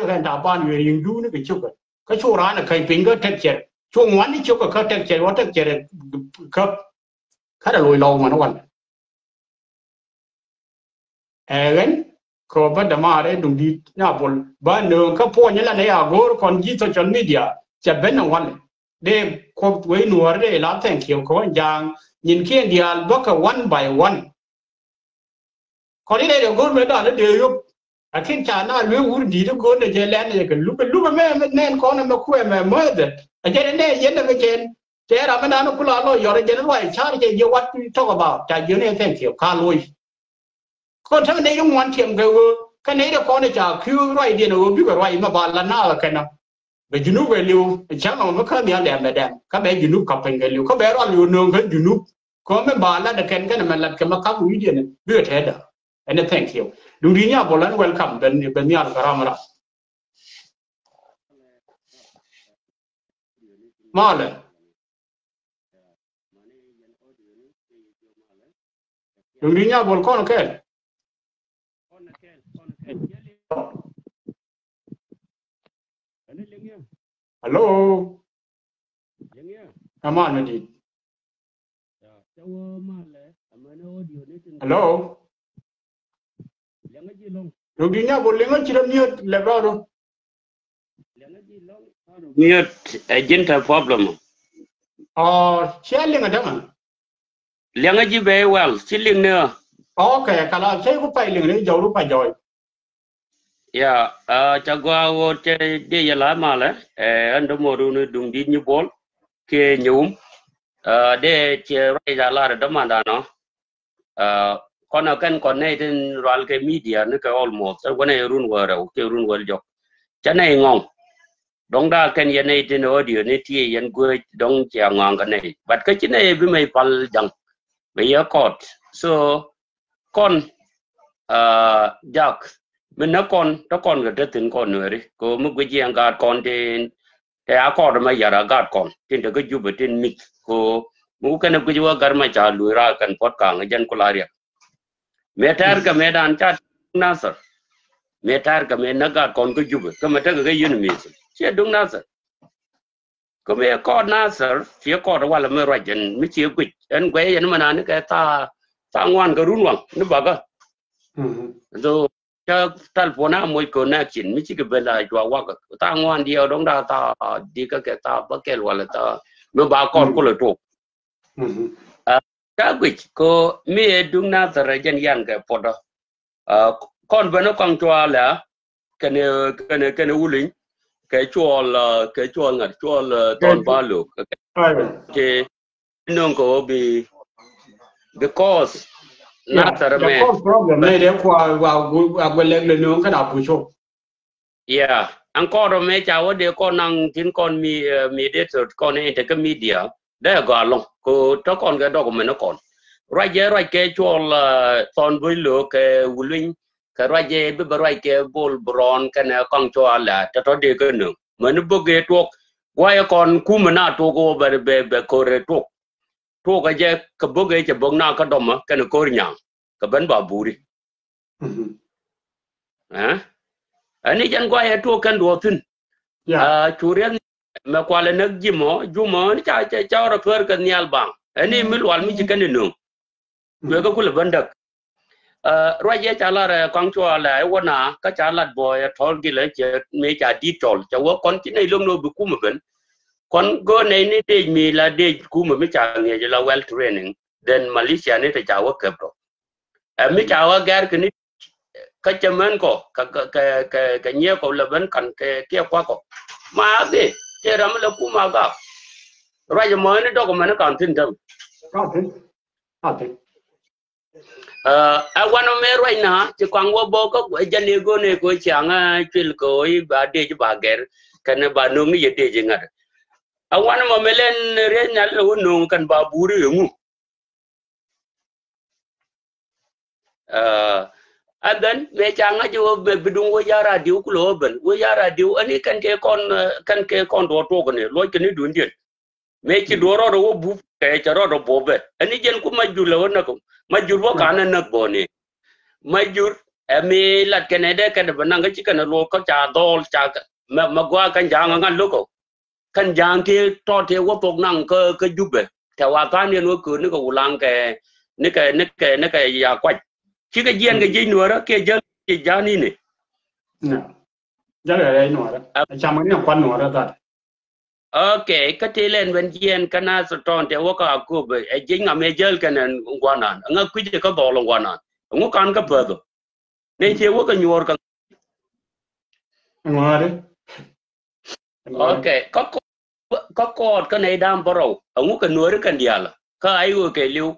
Speaker 1: cái thả bàn người dùng du nó bị chụp cái chỗ ra là cái pin cái tách chết chỗ ngoan đi chụp cái tách chết cái là lùi lâu mà nó còn ấy có bắt đầu mà đấy đúng đi nhà bồn bạn đường các phố như là này à gồm còn gì social media chỉ bên nào quan để có với nuôi để làm thành kiểu có dạng nhìn kia đi ăn bóc cái one by one còn đi đây được gồm mấy đó nó đều à khi cha nó lưu uống đi được gồm để chơi lên này cái lúc mà mẹ nên con nó khuya mẹ mới được à chơi đến đây diễn được cái chuyện chơi ra bên đó nó cũng lo rồi giờ chơi nó lại cha chơi nhiều what we talk about chơi dưới này thành kiểu cá lôi con thằng này nó ngoan thiệm cái này là con này chả kêu rồi đi nó biết rồi mà bà là nào là cái nào về junub về liu chẳng nào nó khác biệt đẹp mà đẹp các bé junub cặp bên cái liu các bé đó liu nương cái junub con mấy bà là được cái này mà là cái mà các quý đi này biết thế đó anh ấy thank you đúng đi nhá bộ lần welcome bên nhà cái ramara mà là đúng đi nhá bộ con cái hello aman mà đi hello đúng đi nhá bộ liên quan chỉ là mute là bao đâu
Speaker 2: Mute agent problem.
Speaker 1: Chia liên ở đâu mà
Speaker 2: Liang aji very well. Still in there.
Speaker 1: Okay, kala sai ku pai ling ni jawru pa joy.
Speaker 2: Yeah, chagwa wo che de yala mala, ando moru no dung di ni bol, ke nyum, de che rai da la da manda no. Kono kan konne tin ral ke media ne ka almost, wane run wara, ke run wal jok. Chana ngong. Dong da kan yene tin audio ne tie yan go dong chia ngong kan nei. But ka chine bi mai pal jang. Be ya kot. So kon jak mình nó con cái đất tin con nữa đi có một cái gì anh gạt con trên cái áo con mà giờ gạt con trên cái giúp trên mix có một cái nào cái gì gạt mà trả lùi ra cần pot càng cái dân cô mẹ tar cái mẹ đàn chat nasser mẹ tar cái mẹ nó gạt con cái giúp cái mà cái gì nữa chứ đúng nasser có mẹ con nasser phía con đó là mẹ rồi dân mới chịu quỵt anh quay anh mà nói cái ta ngoan cái run hoàng nó bảo cái rồi cho telefona moi connection mi chike bela jwa waka ta ngwan dia dong da ta di ka ke ta ba kel wala ta me ba kon ko le to ta gwich ko mi e dung na tara jen yan ke podo kon beno kon to la kene ulin ke chol ngat chol ton balo ke non ko bi because na tara me
Speaker 1: problem ne de kwa wa gwelek le no ka da pucho.
Speaker 2: Yeah, ancora me ciao de con ang tin con mi de con e te media de ga long ko to con ga dog me no con right ke chol ton bu lo ke wulin ka raje be right ke bol bron ka na con cho ala to de ke no me bu ge to wa con ku me na to go be ko re to ga je ka bu ge che bong na ka dom ka no ko nya ka ben ba buri ani jan gwa ya to kan do tin churian ma kwale nak jumo ni cha ra fer kan nyal bang ani mil wal mi kan no we ga kula bandak roje cha la ra kong cho la wona ka cha lat boy thol gi le che me cha di tol cha wo kon ti nei long no bu ku ma ben kon go nei ni de mi la de ku ma mi cha nge la well training then Malaysia ni ta cha wo ke pro mi cha wa gar ni ka chaman ko ka nye ko laban kan ke kwa ko ma de te ram la ku ma ga ra je mo ni do ko man kan tin dam a wano me roi na ti kwang wo bo ko jane go ne ko chang a chil ko i ba de ba ger kan ba no ni ye de je ngar a wano mo melen re nyal lo no kan ba buri ngu and then me changa jo be bidung wo yara diu ku lo ben wo yara diu ani kan ke kon do to ne lo ke ni dun din me chi do ro wo bu ke cha ro bo be ani jen ku majur lo na ko majur bo kana na bo ne majur me lat ke ne de ke de banang ke chi kan lo ko cha dol cha ma gwa kan jang ngan lo ko kan jang ke to te wo pok nang ke jube ta wa ka ne no ku ni ko ulang ke ni ke ya kwa chỉ cái gen cái gì nữa đó cái dân cái giá này nè
Speaker 1: giá là đây nữa đó chăm cái quan nữa đó ta
Speaker 2: ok cái thế lên bên gen cái nào sẽ tròn thì tôi có cô bị chính là mấy giờ cái này quan nạn ngay quý cái có bỏ lòng quan nạn ngô can cái bờ đó nên thì tôi có nhiều cái ok có cái này đam bảo ngô cái nuôi cái gì à cái ai cái liu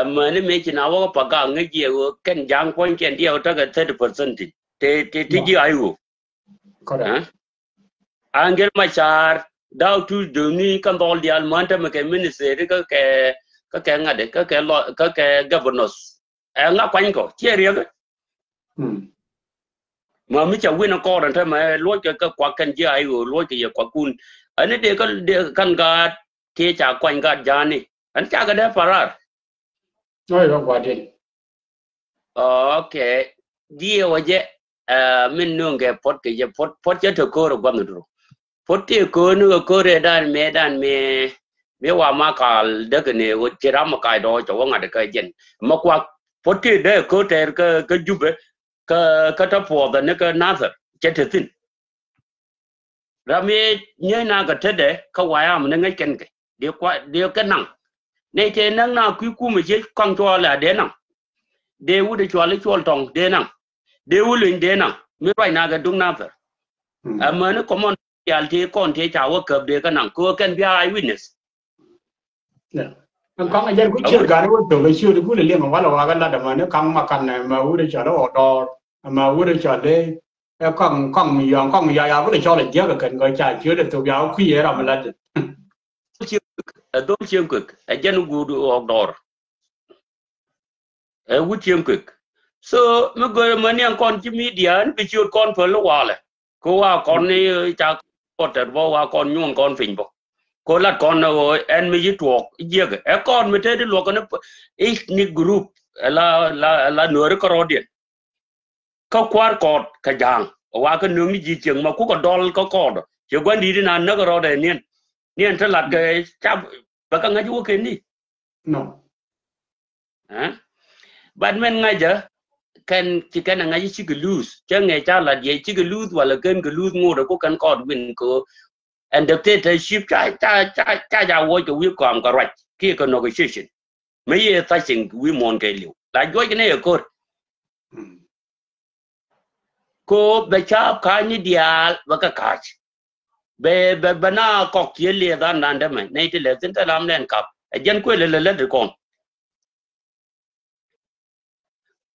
Speaker 2: mà nếu mấy chị nào có bắt gang cái gì cái giang quan cái điều đó cái 30% thì gì ai Angel Machar đào tu duni kan dol di almanta me ke ministry cái ngade cái governors nga kwany ko cheria mà mi cha wina ko ran ta ma lo cái kwa kan ji ai lo cái kwa kun ani de kan ga te cha kwany ga jani an cha ga da farar
Speaker 1: rồi không qua đi
Speaker 2: okay dia waje min nunge pot ke je pot je to ko ro gwamnati Poti ko nu ko re dan me wa ma kal de ne wo tira ma kai do cho nga de ka jen ma kwa poti de ko ter ka jube ka ta po da ne ka nazar che te tin ra me nye na ka te de ka wa ya ma ne ken ke de ka nang ne te nang na ku me je kwang cho la de nang they would actually tong de nang they will in de nang me right now ga dung na fer a man common yalti kon te chawo kap de kanang ko can be eyewitness
Speaker 1: Ang kang ajar ku cher gare wo to le shu de ku le le ma wa ga la da ma ne kang ma kan na ma u de cha lo do ma u de cha de kang mi ya ku le cha le je ga kan ga cha chu de to ya ku ye ra ma la de
Speaker 2: do chiem quick a jan gu du og dor a wu chiem quick so me go man yang kon chi media an bi chu kon per lo wale ko wa kon ni cha ko ter bo wa kon nyun kon fin bo ko lat kon no en mi yitwo ye ga e kon me te de lo kon ich ni group la no ko rodien ko kwar ko ka jang wa ka nung ni ji cheng ma ku ko dol ko do che gwan di na na ko rode nien ta lat ga cha ba ka ngaju ke ni
Speaker 1: no
Speaker 2: but men ngaja kan ci kan ngaji ci lose cha nge cha lat ye ci lose wala ken lose ngoro ko kan ko win ko and dictatorship cha ja wo ko wi ko ko right ki ko negotiation me ye ta sing wi mon ke liu la jo ke ne ko be cha ka ni dial ba ka ka be bana ko ke le da nan da me ne te le tin ta lam len kap e jen ko le de ko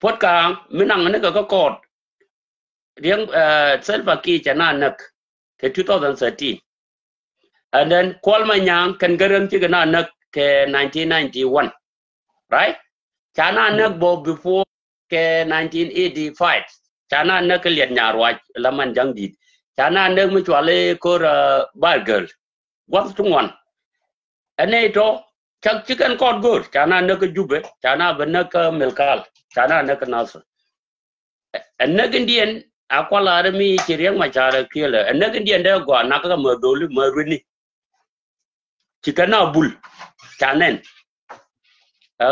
Speaker 2: pot ka minang ne ka ko riang self ki chana nak ke 2013 and then kwal manyang kan garang ti na nak ke 1991 right chana nak bo before ke 1985 chana nak liat nyarwa laman jang dit chana nak mu chwale ko bargel wat tungwan ane to chak chicken kod gor chana nak jube chana banak melkal chana nak nasr anak indian akwala army chiriang machara kile anak indian da gwa nakaka madolu marwini chikana bul chanen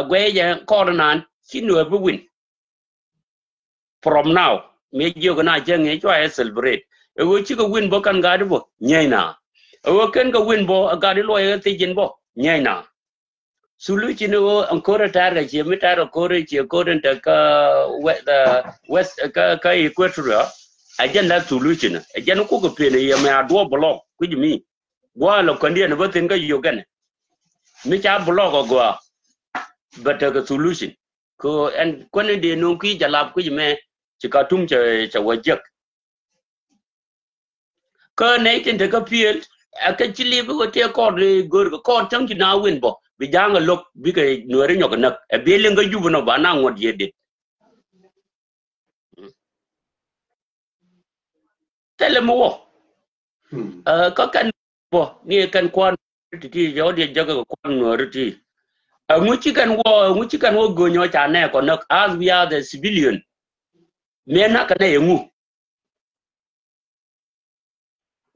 Speaker 2: gwe ya corner chinu bu win from now me jogo na jenge chwa celebrate e wo chiko win bo kan gadi bo nyaina e wo ken ga win bo gadi lo ye tijin bo nyaina sulu chinu ankora targa che mitaro kore che koden ta ka west ka equatorial agenda solution agenda ko ko pele ye me adwo block ku jimi gwa lo kandia no batin ga yogan mi cha block gwa but the solution ko and kone de no ki jalap ku jime chika tum cha wajak ko ne tin de ka field aka chili bu te ko de gor ko tang ki na win bo bi janga lok bi ka no re nyok nak e be le nga jubu no ba na ngot yede tele mo ko kan bo ni kan kwan ti yo de jaga kwan no re ti nguchi kan wo go nyo cha ne ko nak as we are the civilian mena ka ne ngu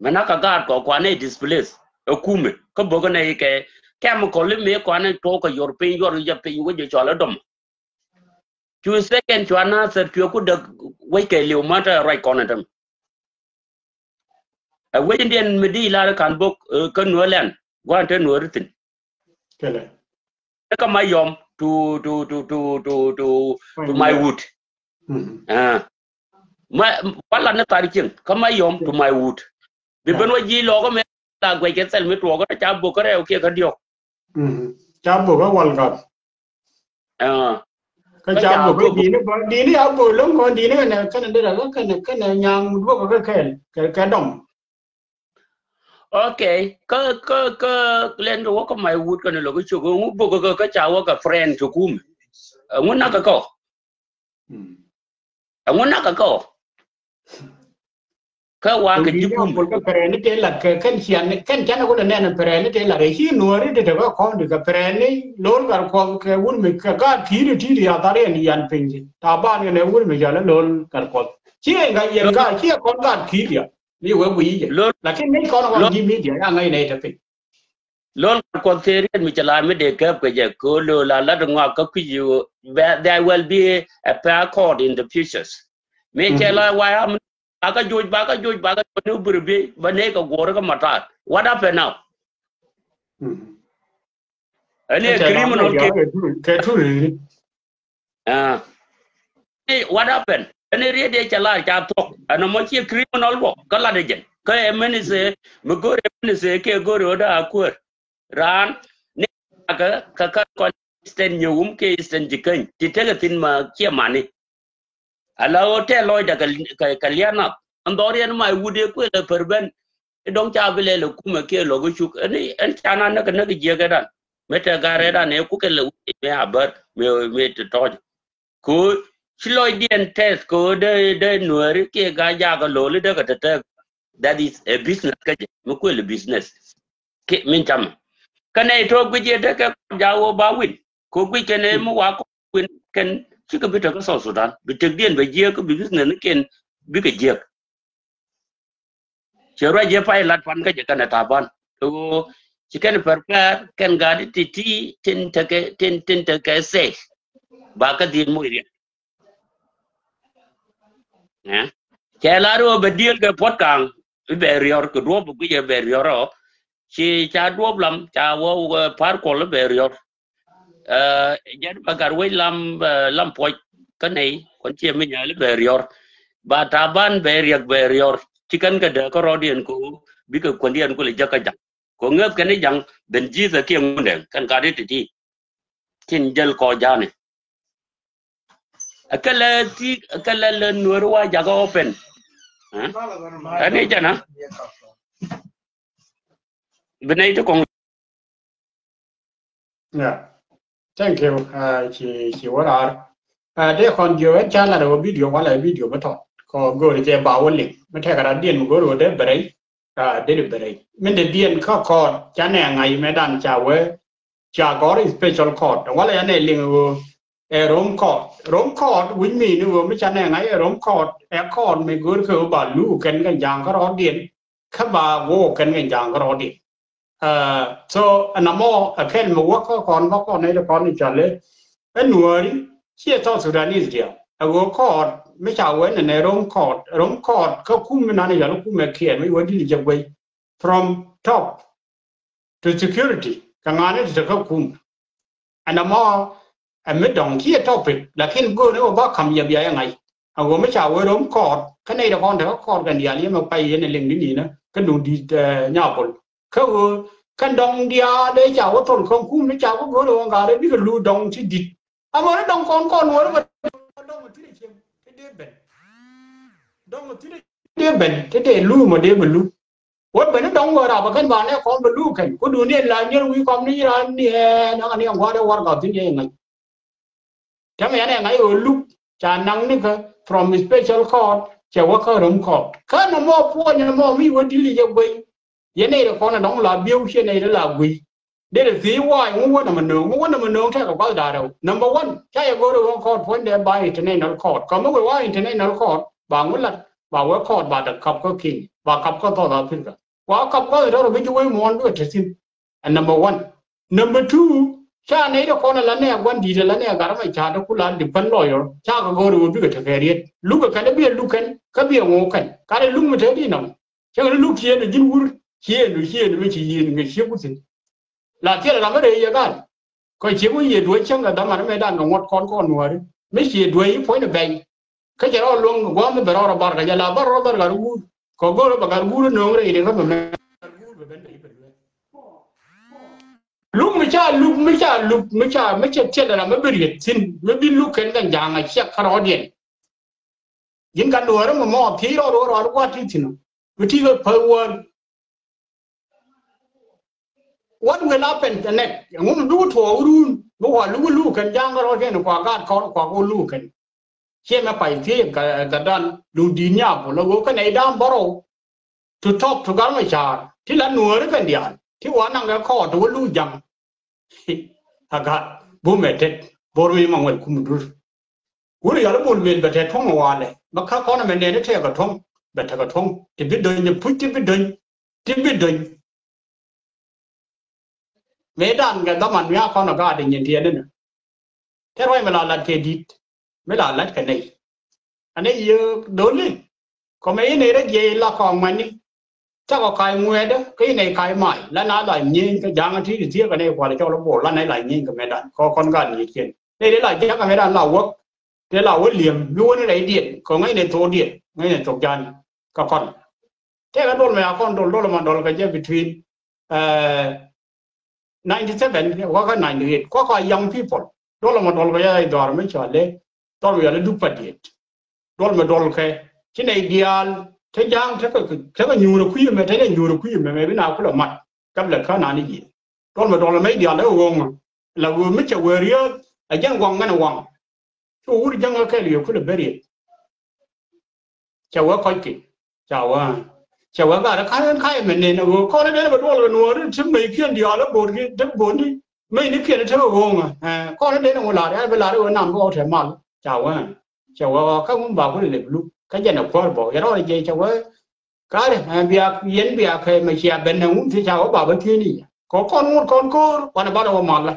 Speaker 2: mena ka gar ko kwane displace okume ko bogo ne ke kem ko le me kwane to ko european yor ya pe wo je chola dom tu second chwana ser tu ku de we ke le mata right corner dem a we indian medi la kan bok ko no len gwante no ritin
Speaker 1: kele
Speaker 2: ka mayom to my wood ma wala na tarikin ka mayom to my wood bi ben waji lo ko me la gwe ke sel mi to ko cha bo ko re o ke ka dio
Speaker 1: cha bo ko wal ga ka cha bo ko di ni a bo lo ko di ni na kan de la kan nyang bo ko ka dom
Speaker 2: okay ka len do ko my wood kan lo ko chu ko bo ko ka cha wa ka friend to kum nguna ka ko nguna ka ko ka wa ka jikum
Speaker 1: ka perene te la kan chian kan chana ko ne na perene te la re hi nuori de ko ko de ka perene lol gar ko ke un me ka ga ti ya tare ni yan pinji ta ba ne un me ya la lol gar ko chi ga yen ga chi ko ga ti ya ni we wi je la ken ne ko no gi mi dia ngai nei te pe
Speaker 2: lol ko te ri mi chala me de ka pe je ko lo la la ngwa ka ku you there will be a pair code in the futures me chala why am aka joj baga no burbe bane ka gora ka mata what happened now ane criminal
Speaker 1: ke tu
Speaker 2: what happened ene rie de chala cha tok ana mo chi criminal bo kala de jen ka emene se mo gore emene se ke gore oda akur ran ne ka sten nyum ke sten jikan ti tega tin ma kia mani ala hotel loy da ka liana andorian mai wude ko le perben dong cha bele le kuma ke logo chuk ene en chana na ka je ga dan meta gare da ne ku ke le me haber me to ko chiloi dien test ko de nuer ke ga ja ga lo le de ka te that is a business ka mo ko le business ke min cham kane to guje de ka jawo ba win ko gwi kene mo wa ko win ken chi ka bita ka so Sudan bitek dien be je ko business ne ken bi ka je chero je pai lat pan ka je kana taban to chi ken prepare ken ga di ti tin te ke se ba ka din mo ri eh Kelaro be deal ke pot kang be rior ko do bu ye be rioro chi cha do lam cha wo par ko le be rior jan bagar we lam po ka nei kon chi me nya le be rior ba taban be rior chikan ka de ko rodien ko bi ko kondien ko le jaka jak ko ngep ke ne jang ben ji za ke ngunden kan ka de ti tin jel ko jane akala le nuor wa jaga open ane jana benai to kong
Speaker 1: Yeah, thank you. Chị quá rồi. Để còn nhiều anh chán là đồ video qua lại video mới thôi. Có gọi là bảo vấn lịch. Mới thấy cái điện một gọi là để để bể. Mình để điện có code chán này ngày mấy đàn chào với chào có cái special code. Qua lại anh này liền ROM code với mình nữa mới chán này ngày ROM code mình gọi là bảo lưu cái dạng cái đó điện. Các bà vô cái dạng cái đó điện. So anamo aken mo wako nei de kon chale enuori chia to Sudanese dia ago ko me cha wen ne rom code ko kum na ne yalo kum kien me wadi je way from top to security kangane de ko kum anamo a me dong kia topic lakin go ne ba kam ya bia ngai ago me cha wen rom code ka nei de kon de ko kan dia li ma pai ne ling ni na ka du di nya pol ko kan dong dia để chào có thôn không cung để chào có gối đồ gà đấy biết cái lù dong chỉ đít à mà nó dong con nữa mà dong mà thứ này cái đế bền dong mà thứ này đế bền thế để lù mà đế bền lù quất bền nó dong rồi nào mà cái bạn ấy con bền lù cảnh có đường này là như quý con đi ra nè nó anh em qua đây qua gặp thứ này ngay thế mà anh ngay ở lù chả năng nữa cơ from special code chào có cơ rộng code cái nó mua phụ nhà mua mi vẫn đi đi chơi bền vậy này là con là đóng là biểu hiện này là quỷ đây là gì hoài muốn muốn là mình nương theo có đà đâu number one cái có được con point để buy international code còn mấy cái international code bà muốn là bà với code bà đặt cặp có kinh bà cặp có to là phim cả quá cặp có đó là mấy chú ấy muốn được thì xin and number one number two cha này đó con là này quan đi là này cả mấy cha đó cũng là depend lawyer cha có được biết cái thực hiện lúc cái này biết lúc cái biết ngô cái này lúc mà thế đi nào chứ lúc kia là dính vur here mới chỉ nhìn người xếp cái là thế là làm cái đấy vậy coi xếp cái gì đuổi chẳng là đám mà nó mới đàn ngọt con nữa đấy mấy gì đuổi phối là bèn cái gì đó luôn quá mới bảo là bảo cái là bảo rồi cái gu có cái bảo cái gu nó nướng đấy để có mình lúc mới chết là mới bị xin mới bị lúc cái thằng giang này chết khai điện những cái đồ đó mà mò thì rồi quá thì nó cái thì cái power what will happen the next ngum du to urun bo wa lu kan jang ro ken kwa ga ko lu kan che ma pai thi ga dan du di nya bo lo ko nei dam boro to top to ga ma cha thi la nuor kan dia thi wa nang ga kho to lu jang aga bo me tet bo ri ma ngel kum dur uri ya bo men be te thong wa le ma kha ko na me ne te ga thong be te ga thong ti bi do ni pu ti bi do mấy đàn cái đó mà nuôi con nó có định nhìn tiền đấy nữa thế rồi mà là cái đi mới là cái này anh ấy yêu đốn đi có mấy này đó về là còn mà đi chắc có cái mua đó cái này cái mãi là nó lại nhìn cái giá thì tiếc cái này qua là cho nó bổ là này lại nhìn cái mấy đàn có con gần gì tiền đây đấy là chắc cái mấy đàn là quốc thế là William luôn lấy điện có ngay này thổ điện ngay này thuộc gian các con thế cái đôi mà con đôi mà đôi cái between 97 hoặc 98 có cái young people đôi mà đôi cái đó mới cho lên đôi mà du phát điện đôi mà đôi cái trên này ideal thế giang thế cái nhiều nó quý mà thế này nhiều nó quý mà mấy nào cũng là mặt cấp là khá nào gì đôi mà mấy ideal đó ngon là vừa mới cho vừa riết ở giang quăng cái nào quăng chú giang cái liều cũng là very chào coi kỹ chào cái đó khai mình nên nó có đấy là đồ là nó chứ mấy kia đi ở bốn cái đất bốn đi mấy cái kia nó theo gông à có đấy là một là đấy là nằm có thể mà chào các ông bảo cái này lúc cái gì nó có bỏ cái đó là gì chào cái này việc cái mấy chị bên nào cũng thì chào bảo bên kia đi có con cô quan bảo đâu mà là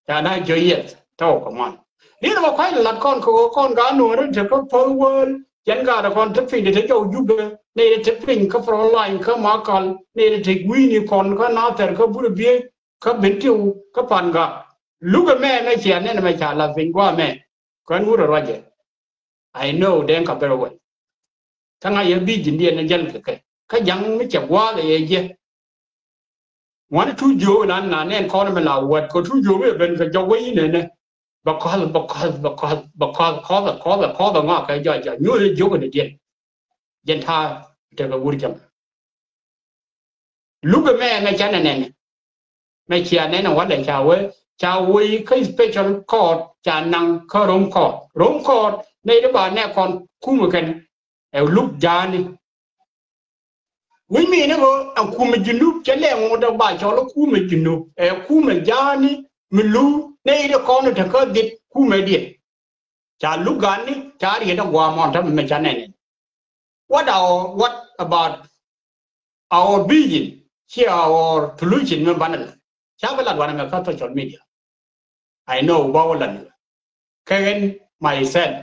Speaker 1: chả này chơi gì đâu có mà nếu mà phải là con gái nuôi nó chỉ có power chẳng cả là con thích phin để thấy châu giúp này để thích phin có frontline có mà còn này để thích win con có nào thì có bữa bia có bên tiêu có pan cả lúc mẹ chỉ nên mẹ trả là phin qua mẹ con ngủ rồi vậy I know đang gặp rồi thằng ai bị dính điện nên dân cái giống mới chậm quá là gì ngoan chú vô là nên con mình là vật có chú vô bên cái châu quý này because khó là ngõ cái giờ như vô cái điện dân tha để cái vui chậm lúc mẹ cha này mẹ chia này nó để chào với cái special code cha năng có rong code này đó bà nè con cú mà cái lúc già này với mình nó có cú mà junub cha lẹ ngồi đó bà cho nó cú mà junub cú mà già này mình lu này đó con nó có dit cú mà dit cha lúc gan này cha đi đó qua mòn thằng mẹ cha này what about our vision here our solution mình bán chắc là đoàn người có social media I know bao lần cái myself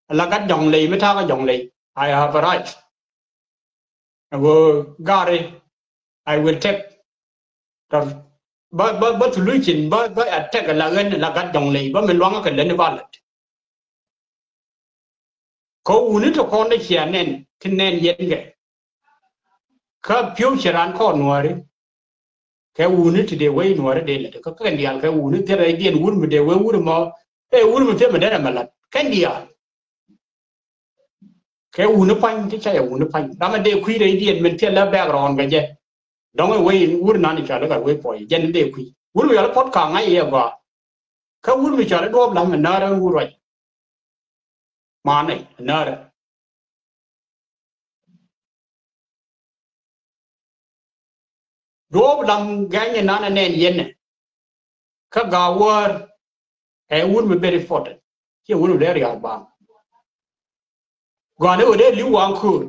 Speaker 1: là các dòng lì mới thao các dòng lì I have a right I will got it I will take but solution but attack là các dòng lì but mình loang cái lên bao lần có uống cho con đấy chia nên cái nên yên cái phiếu chỉ ran con nuôi cái uống thì để quay nuôi đấy là cái điều cái uống thì là điện uống mình để quay uống mà cái uống mình thì mình để mà là cái điều cái uống nó phanh thì chạy uống nó phanh đó mà để quy đấy điện mình thì là background cái gì đó cái quay uống nó thì chả là cái quay phổi dân để quy uống mình là podcast ngay vậy và cái uống mình chả là đốp làm mình nở ra uống rồi mà này nở ra đốp làm cái như nó nên yên này các gạo cái uống mình very important chứ uống mình để ra bằng còn nếu để lưu quang khử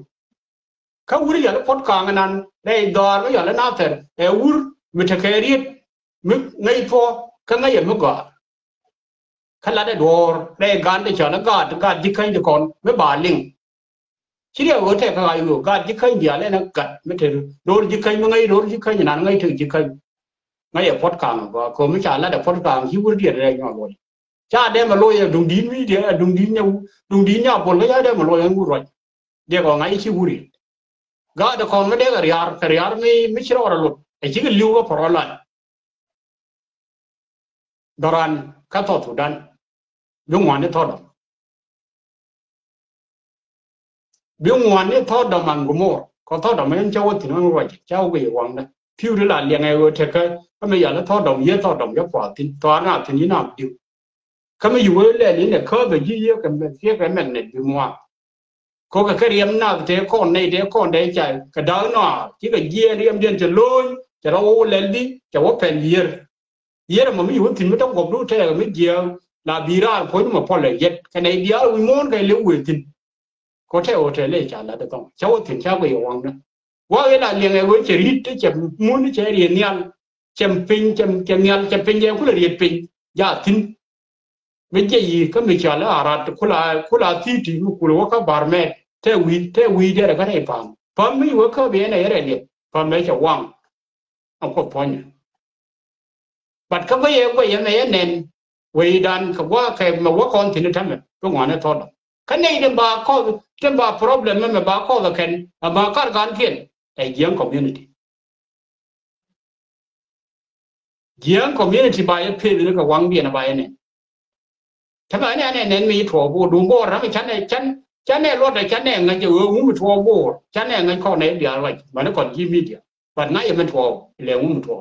Speaker 1: các uống giờ nó podcast này đây đòi nó giờ nó nào thế cái uống mình thấy cái riết mình ngay phố cái ngay ở mức gọi cái là để đòi để gan để cho nó gạt đi khai được con mới bà linh chỉ điều có thể cái người gạt đi khai gì là nó gạt mới thấy đôi đi khai ngay đôi đi khai như nào ngay thử đi khai ngay ở podcast và có mấy trả là để podcast chỉ uống điện này nhỏ rồi cha đem mà lôi đùng dín nhau bọn cái đem mà lôi ăn rồi để có ngay chỉ uống gạt được con mới để cái riar mới chỉ rồi luôn chỉ cái lưu cái phần lại Doran các thọ thủ đan đúng ngoan để thọ đầm đúng ngoan để thọ đầm mang gồm có thọ đầm mấy cháu thì nó rồi cháu cái quăng đấy phiêu đấy là liền ngày rồi thì cái bây giờ nó thọ đầm nhất thọ đầm nhất quả thì toán nào thì như nào điều cái mấy vụ ấy là khơi về gì cái mình này bị ngoan có cái điểm nào thế con này thế con đấy chạy cái đó nó chỉ cái gì điểm điện cho lôi cho nó lên đi cho nó phèn gì giờ mà mấy vụ thì mới trong cuộc đấu tranh mấy giờ là bị ra phối mà phò lại giật cái này giờ uy môn cái liễu quỷ tin có thể ở trên này trả là được không cháu thì cháu cái hoàng đó qua cái là liền ngày với chỉ hít cái chậm muốn cái chơi liền nhau chậm pin chậm pin giờ cũng là liền pin giờ tin mấy cái gì cái mình trả là à kula thì một kula các bar mẹ theo quy để là cái này phạm mấy vụ cái bên này là liền phạm mấy cháu hoàng ông có phơi but cái bây giờ này nên we dan ka wa ka ma wa kon tin tamme to ngwana to kan nei dem ba ko dem ba problem me ba ko la ken ba kar gan kien ai giang community ba ye pe ni ka wang dia na ba ye ne thaba ne ne mi tho bu du bo ra mi chan ne lo da chan ne ngai je mu tho bo chan ne ngai ko ne dia like ba ne kon gi mi dia ba ngai ye tho le mu tho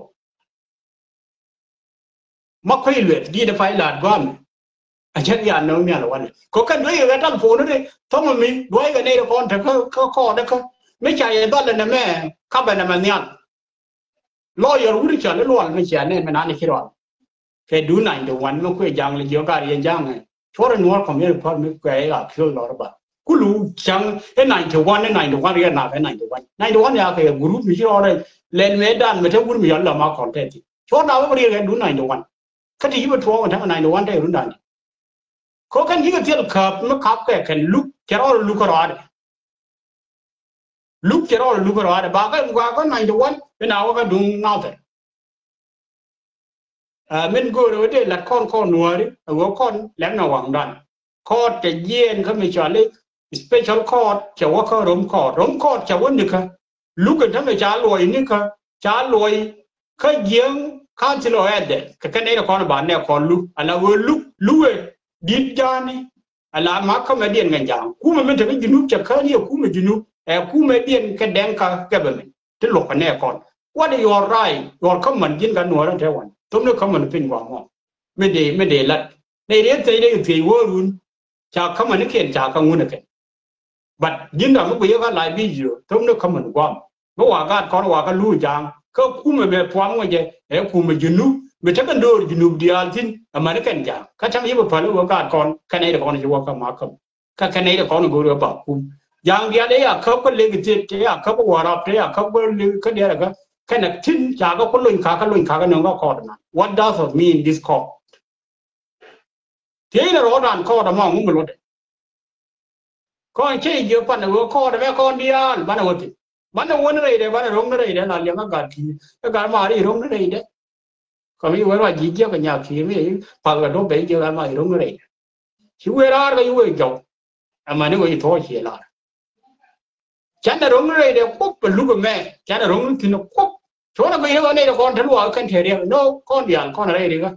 Speaker 1: ma khoi lue di da fai la gon a chen ya no mi la wan ko kan doi ga tan fu no de thong mi doi ga ne da kon ta ko da ko me cha ye da le na me ka ba na ma nya lawyer wuri cha le lo me cha ne me na ne kiro ke du nai do wan mo ko jang le yo ga ye jang ne chora no ko me ko me ko ga kyo lo ba ku lu chang e 91 ne 91 ya na ke 91 ya ke group mi ro re len me dan me te group mi ya la ma content chora ba ri ga du 91 ka ti ba thua ta 91 te run dan ko kan yi ga tel kap me kap ke kan lu ke ro lu ko ra lu ke ro lu ko ra ba ka ko 91 be na wa ga du na te men go ro de la con nuori go con lem na wang dan court te yen ka me chale special court che wa ka rom court che wa ni ka lu ka ta me cha loi ni cha loi ka yen council o ede ka ne ko ba ne ko lu ala go lu e di jani ala ma ka me dien ngan jang ku me te gi nu cha ka ni ku me gi nu ku me dien ka den ka government te lo ka ne kon what is your right your common jin ga nuora te wan tôm nó không mình pin qua mò mới để lật đây đấy thấy đây thì vô luôn chả không mình kiện chả không muốn được bật dính là mới bây giờ lại bây giờ tôm nó không mình qua nó hòa cái con hòa cái lùi chàng có cú mà về quăng ngoài vậy em cú mà dừng nút mà chắc cái đồ dừng nút đi ăn tin mà nó kiện chàng cái thằng ấy mà phải nó cái con cái này là con gì qua cái má không cái này là con nó gọi là bảo cú giang đi đấy à không có lên cái chết à không có hòa đáp đấy à không có cái đấy là cái này tin chả có luyện khá cái nó có cọt mà what does it mean this call thế là rõ ràng call đó mà không được con chơi giờ bạn nó call đó con đi ăn bạn nó muốn này đấy bạn nó rong này đấy là liền cái gạt mà đi rong này đấy còn bây giờ là gì chứ cái nhà kia mới phải là nó bây giờ mà rong này chỉ quay ra cái quay chồng mà nó quay thôi chỉ là chán là rong này đấy cúp lúc mẹ chán là rong thì nó cúp chỗ nào bây giờ này là con thằng nào cần thể hiện nó con đi ăn con ở đây đi cơ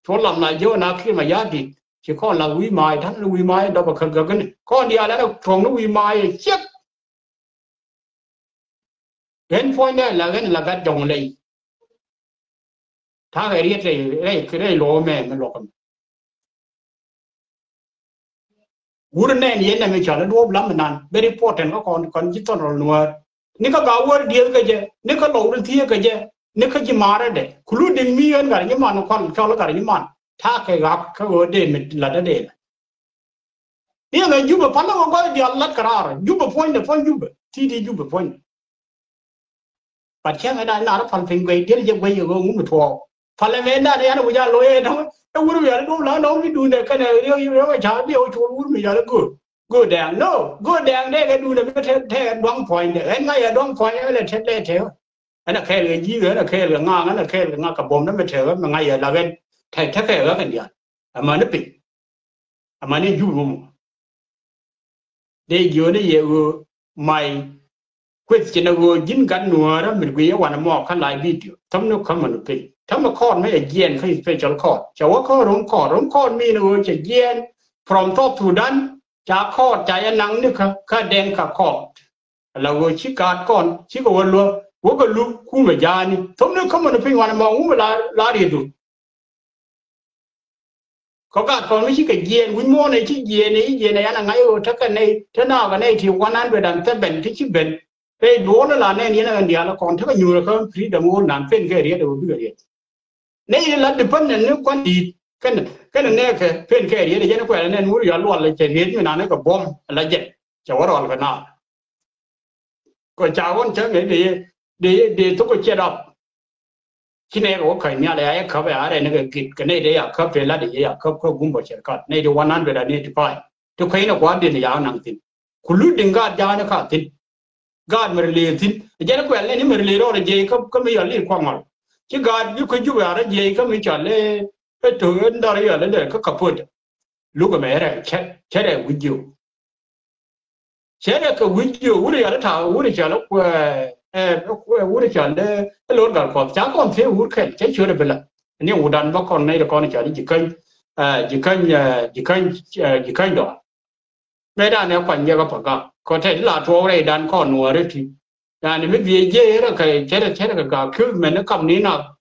Speaker 1: chỗ làm lại chỗ nào khi mà giá trị chỉ con là quý mai thằng là quý mai đâu mà cần cái này con đi ăn là phòng nó quý mai chết đến phôi này là cái trồng này thằng cái riết này cái này lỗ mẹ nó lỗ bữa nay này này mình chọn nó đuốc lắm mình ăn very important có con chỉ toàn là nuôi nếu có gạo ăn điên cái gì nếu có lẩu được thiê cái gì nếu có gì mà ra đấy kulu đinh mi ăn cái gì mà nó còn cho nó cái gì mà thà cái gạo cái ở đây mình là đây đấy bây giờ giúp bạn nó có đi ăn lát cả rồi giúp point giúp thì đi giúp point bắt chém cái này nó phần phình quay điên chứ quay giờ ngủ một thua phần này về đây nó bây giờ lôi nó uống bây giờ nó cái đun này cái này nó cái chả điều chuột uống bây giờ nó good đàng no good đàng đây cái đun này nó thế đoán point này anh ngay là đoán point này là thế anh là khe là gì nữa là khe là ngang anh là khe là ngang cả bom nó mới thế mà ngay là cái thế khe là cái gì mà nó bị mà nó du luôn đây giờ này giờ mày quyết chỉ là vừa dính cắn nùa đó mình quý quan mò khăn lại video thấm nó không mình bị thấm nó con mấy cái hay special code cháu có rong con mi nó chỉ gen from top to down chả code chả năng nữa cả đen cả code là vừa chỉ cả con chỉ có luôn vừa có lúc cũng mà già ni thấm nó không mình bị quan mò cũng là đi được có cả con mấy cái gen quý mô này chỉ gen này anh ngay ở chắc cái này thế nào cái này thì quan ăn về đằng tây bên thì chỉ bên cái đó là nên như là điều là còn thấy nhiều là không freedom của làm phên cái gì đó bây giờ này là dependent nó quan đi cái này cái phên cái gì để nó quay nên muốn giờ luôn là chuyện hết như nào nó có bom là gì cháu rồi cái nào còn cháu con chơi cái để tôi có chơi đọc khi này có khởi nhà này khắp ở đây nó cái này để ở khắp về là để ở khắp cũng bảo chơi card này để 100 là này thì phải tôi thấy nó quá tiền là năng tin kulu dinga giá nó khác tin God mới lấy tin, giờ nó quẹt lên những mới lấy rồi giờ có mấy giờ lấy quăng rồi, chứ God như cái chú bà đó giờ có mấy giờ lấy cái trường ấn đó là để có cặp phật lúc mà mẹ này chết này chết này cái video udah ada tahu udah jalan udah jalan lor gal kau cakap on thế udah kan chết chưa được bela ini udah bao con này là con này jikan đó mấy đàn này quan gia cái bậc có thể là thua đây đàn con nuôi đấy thì đàn này mấy việc gì đó cái chết là cái cứ mình nó cầm ní nào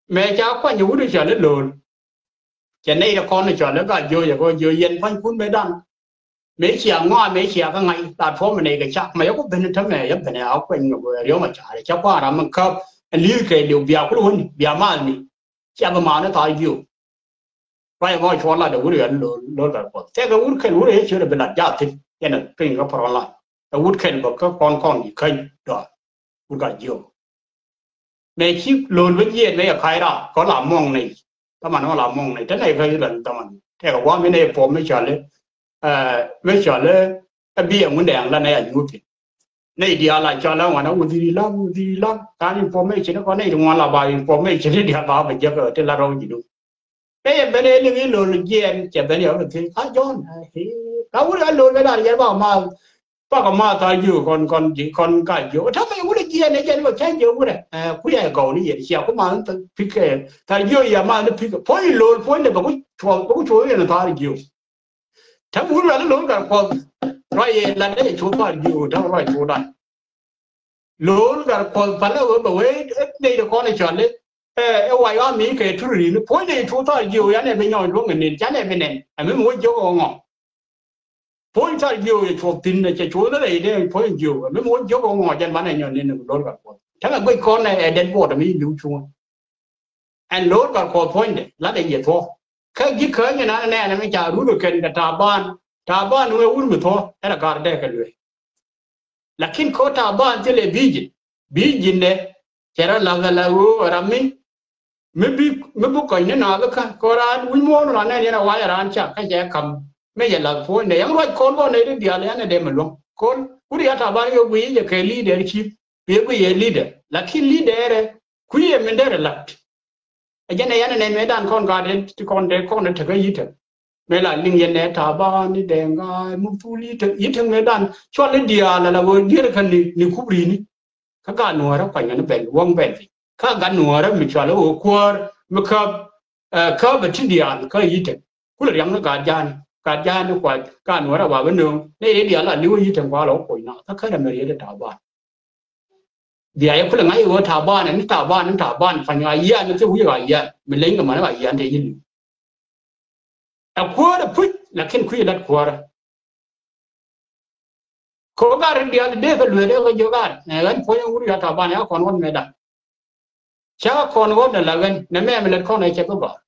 Speaker 1: mẹ cháu quan nhiều udah jalan lor cho nên là con này jalan cái vô yên phanh phun mấy đàn mấy chị ngoa mấy chị cái ngày ta phô mình này cái chắc mấy có bên thằng này bên này áo quần người riêng mà trả chắc qua là mình cấp lưu cái điều bia cũng luôn bia mà này chắc mà nó tay nhiều vậy ngồi cho là đủ rồi luôn là có thế cái uống cái uống đấy chưa được bên là giá thịt cái này cái cái phần lại cái uống cái bậc cái con gì cây rồi uống cái nhiều mấy chiếc luôn với gì này khai ra có làm mong này tao mà nó làm mong này thế này phải lần tao mình thế cái quá mấy này phô mấy trả lên mấy chỗ là bây muốn đèn là này ảnh hưởng này đi lại cho là nó đi lắm cái information nó có này thì ngoài là bài information thì đi vào bây giờ ở trên là đâu gì đâu cái bên đây những cái lừa gì chỉ bên đó thì khá giòn đâu có lừa cái đó vậy mà mà ta nhiều còn chỉ còn cái nhiều thằng mấy cái gì này cái mà chơi nhiều cái này quý ai cầu này vậy sao có mà nó pick ta nhiều ya mà nó pick phối lừa phối này có chuối là ta nhiều thằng muốn là nó lớn cả con rồi là đấy chúng ta nhiều thằng rồi chúng ta lớn cả con phải là ở bawah đây là con này chọn đấy ngoài ở Mỹ cái thứ gì nó phối này chúng ta nhiều cái này bên nhau luôn người nên chán này bên này mới muốn chỗ ngon phối ra nhiều thì chụp tin là chỉ chúa nó này đây phối nhiều mới muốn chỗ ngon trên bán này nhỏ nên lớn cả con thằng là cái con này đen bột là mới lưu chuông anh lớn cả con phối này là để gì thôi cái gì khởi như này này mới trả đúng được cái taban nuôi uống một thôi là cả đây cái lưỡi lakin có taban chỉ là bijin này chỉ là cái rami mới bút coi như nào cái có ra uống mua nó này là vài ran chắc cái gì cầm mấy giờ là phone này em nói con này đi à này để mà luôn con curi taban cái quý giờ cái leadership quý leader lakin leader quý mình đây là cái này mấy đàn con gà đến con nó thật cái gì thật mấy là linh nhân này thả ba ni đèn gai mua phu li thật ít hơn mấy đàn cho lên địa là vừa đi được ni khúc đi ni các cái nồi đó phải nó bền vong bền các cái nồi đó mình cho nó ở qua mà khắp bên trên địa cái gì thật cũng là điểm nó cả gian nó qua cái nồi đó vào bên đường đây địa là nếu gì thật qua lỗ cội nó các cái là mình để thả ba địa ấy cũng là ngay ở thả ba phải ngay yên nó chứ không phải yên mình lấy cái mà nó phải yên thì gì qua đó phút là khi khuya đặt qua có cái đi ăn để cái lưỡi đấy cái chỗ cái này anh phải uống rượu thảo ban nhau còn con mẹ đã chắc còn con là gần nên mẹ mình con này chắc có bảo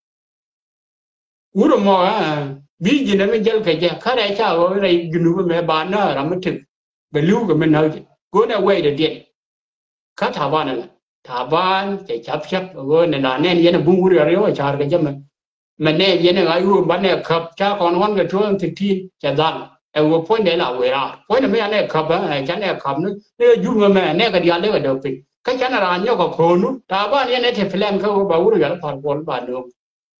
Speaker 1: uống mà bí gì nên mình chơi cái gì khác đây chắc ở đây gửi mẹ bạn nó làm mất thực về lưu của mình hơi cố này quay để điện khác thảo ban này thảo ban chạy chấp rồi này là nên vậy là bung uống rượu rồi chả cái gì mình này vậy là ai uống bán này khập cha còn con cái chỗ thực thi chả dám em có point đấy là vậy à point này mấy anh này khập á cái này khập nữa dùng mà mẹ này cái đi ăn đấy cái đầu pin cái chả là nhiều cái khôn nữa ta bán này thì film cái bảo uống rồi phản quân bán được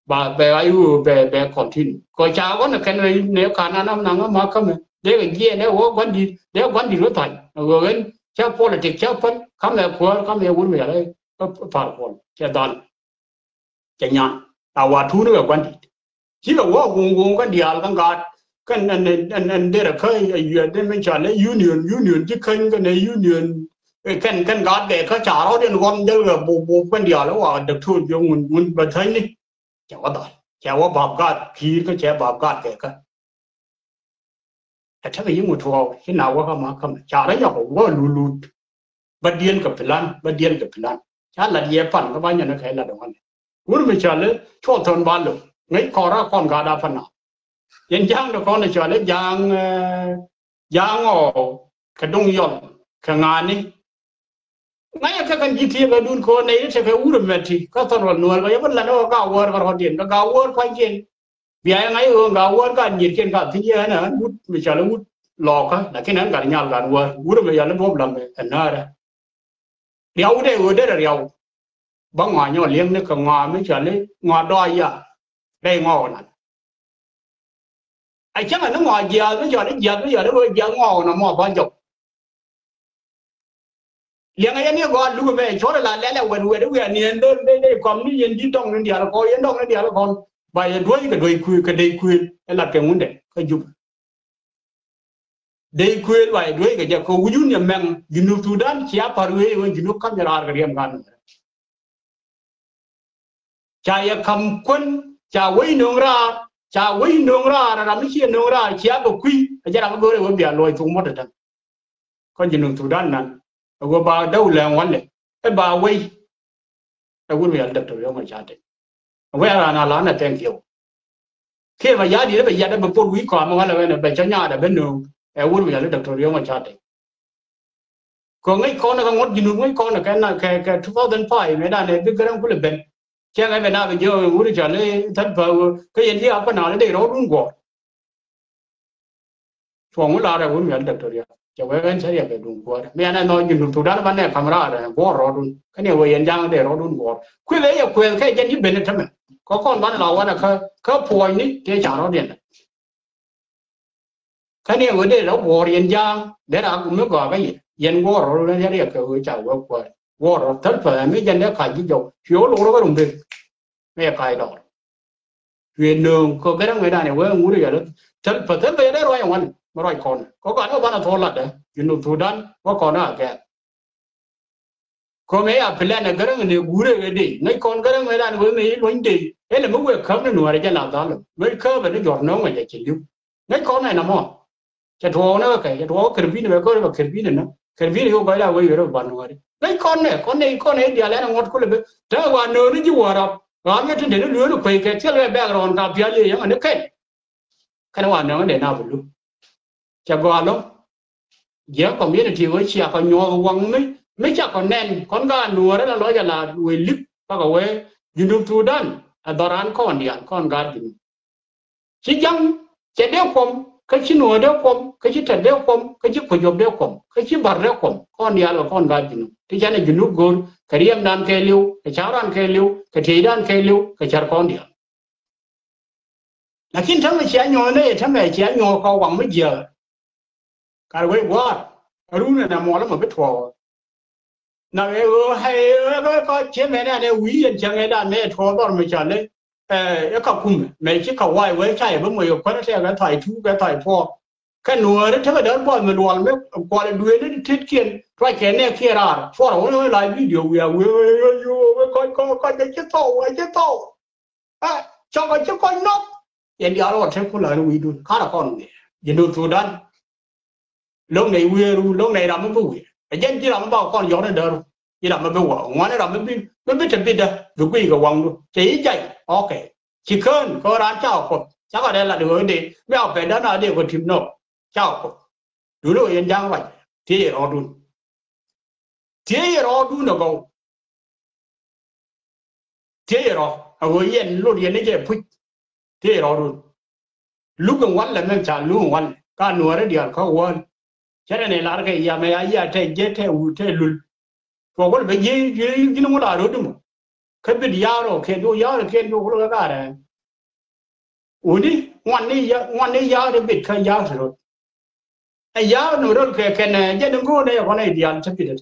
Speaker 1: và về ai uống về continue coi cha con là cái này nếu cả năm năm mà không đấy cái gì nếu có quan đi nó thành rồi cha politics cha phân không là uống về đấy phản quân chả đòn chả nhàn à thu nữa quan điểm chỉ là quá gồm cái điều là cái anh đây là cái đến bên trái này union chứ không cái này union cái gạt để cái trả đó đến con đây là bộ cái điều làว่าđược thu cho mình bật thấy đi chẳng có bاب gạt khi cái chế bاب gạt cái chắc cái những một thua khi nào quá không trả đấy là quá lù bật điên cái plan chắc là gì phần cái bao nhiêu nó khai là đúng không uống mình chờ lấy cho thôn ban luôn mấy con gà đa phần nào hiện giang nó con này chờ lấy giang ở cái đông yon cái ngàn đi ngay cái gì thì cái đun con này sẽ phải uống được thì các thôn còn nuôi cái vẫn là nó gạo vườn còn tiền nó gạo vườn quanh trên vì ai ngay ở gạo vườn cái nhiệt trên cả thế giới này uống mình chờ lấy uống lò cái là cái này cả nhà cả vườn uống được bây giờ nó bom làm cái nó đây đeo đây ở đây là đeo băng ngoài nhau liếng nó còn ngoài mới trở lấy ngoài đôi à đây ngò này ai chắc là nó ngoài giờ nó giờ nó bây giờ ngò nó mò bao nhiêu liếng ấy nhá gọi lúc về chỗ là lẽ là quên quên quên niên đơn đây còn đi yên đi trong nên địa là coi yên trong nên địa là còn bài đuôi cái đuôi khuyên là cái vấn đề cái giúp đuôi khuyên bài đuôi cái giờ có wujud yang mang Junub Sudan siapa đuôi yang Junub kan jalan ke diam kan Chaya kam quân cha wei nong ra ra mi chi nong ra chia ko kui ja ra go re bia loi tu mo da kon jinu Sudan nan go ba dau le wan le e ba wei e gun ya da to yo ma cha de we ra na la na thank you ke ma ya di le ba ya da ba po wi ko ma la ne ba cha nya da ben no e gun ya le da to yo ma cha de ko ngai ko na ngot jinu ngai ko na ka 2005 me da ne bi garam ko le ben cha ngai na ba jo gu ri cha le thật vào cái gì gì apa nào để đó đúng quá phòng là ra cũng nhận được rồi cho vậy anh sẽ được đúng quá mấy anh nói nhìn tụi đó bạn này camera rồi quá rõ luôn cái này về hiện để đó đúng quá quý lấy được quyền cái gì bên trong mình có con bạn nào là cái phôi ní để trả nó điện cái này về để đó vô hiện giang để là cũng mới gọi cái gì hiện quá rõ luôn nó được cái trả quá rõ thật phải mấy dân để khai cái dầu phiếu lỗ đó có đồng tiền mấy cái đó truyền đường có cái đó người ta này với ngủ được thật phải thật về đấy rồi anh mà rồi còn có cái bạn nào thua lật đấy Junub Sudan có còn nào kìa có mấy à plan này cái đó người ngủ được cái gì ngay còn cái đó người ta với mấy loanh đi đấy là mức việc khớp nó nuôi để cho làm đó là mấy khớp và nó giọt nó mà chỉ lưu ngay con này nằm không cái thua nó cái thua cái viên này có cái viên này nó cái viên này không phải là với cái bạn nuôi ngay con này đi lại nó ngót có là đó là nó chỉ vào đó rồi mấy chuyện đấy nó lừa nó quay cái chiếc cái background cà phê gì vậy mà nó cái nó nó để nào luôn chả qua lắm giờ community với chia còn nhỏ quăng mấy chắc còn nen con gà nua đó là nói là người lip các cái Junub Sudan adoran con gà gì chỉ rằng chỉ đeo com cái chỉ nua đeo com cái chỉ thật đeo com cái chỉ phải dùng đeo com cái chỉ bảo đeo com con đi là con gà gì thì cho nên Junub Gold cái điểm đan cái liu cái cháo đan cái liu cái thế đan cái liu cái char con đi là khi thằng này chỉ nhỏ này thằng này chỉ nhỏ có quăng mấy giờ cái quay quá rú này là mò lắm mà biết thò nào hay có chế mẹ này quý nhân chẳng ấy đàn mẹ thò đó mà chả lấy cái cọc cùng mẹ chỉ cọc hoài với chạy với người có sẽ cái thải thu cái thải phò cái nùa đó thế mà đỡ bọn mình đoàn mấy qua lại đuôi nó thiết kiên rồi cái này kia ra phò nó nói lại video coi cái chết tàu à cho cái chết coi nóc hiện giờ nó sẽ có lời nó uy đun khá là con gì đun Sudan lúc này lúc này làm mới vui cái dân chỉ làm bao con gió nó đỡ chỉ làm mới vui ngoài nó làm mới biết chuẩn bị đó rồi quy cái quăng luôn chỉ chạy ok chỉ cần có đàn chào con chắc ở đây là được đi mấy ông phải đó là đều có team nó chào con đúng rồi dân giang vậy thì ở đun nó go thì ở người dân luôn dân này chơi phui thì ở đun lúc còn quăng là mình trả lúc quăng cả nửa đấy điều có quăng cho nên là cái nhà mày ai chạy chết theo lùn còn có phải gì nó là rồi đúng không cái bị giàu rồi cái đồ nó cả đấy ủa đi ngoan đi giàu thì bị cái giàu rồi ai giàu nó rồi cái này chứ đừng có đây con này đi ăn chấp nhận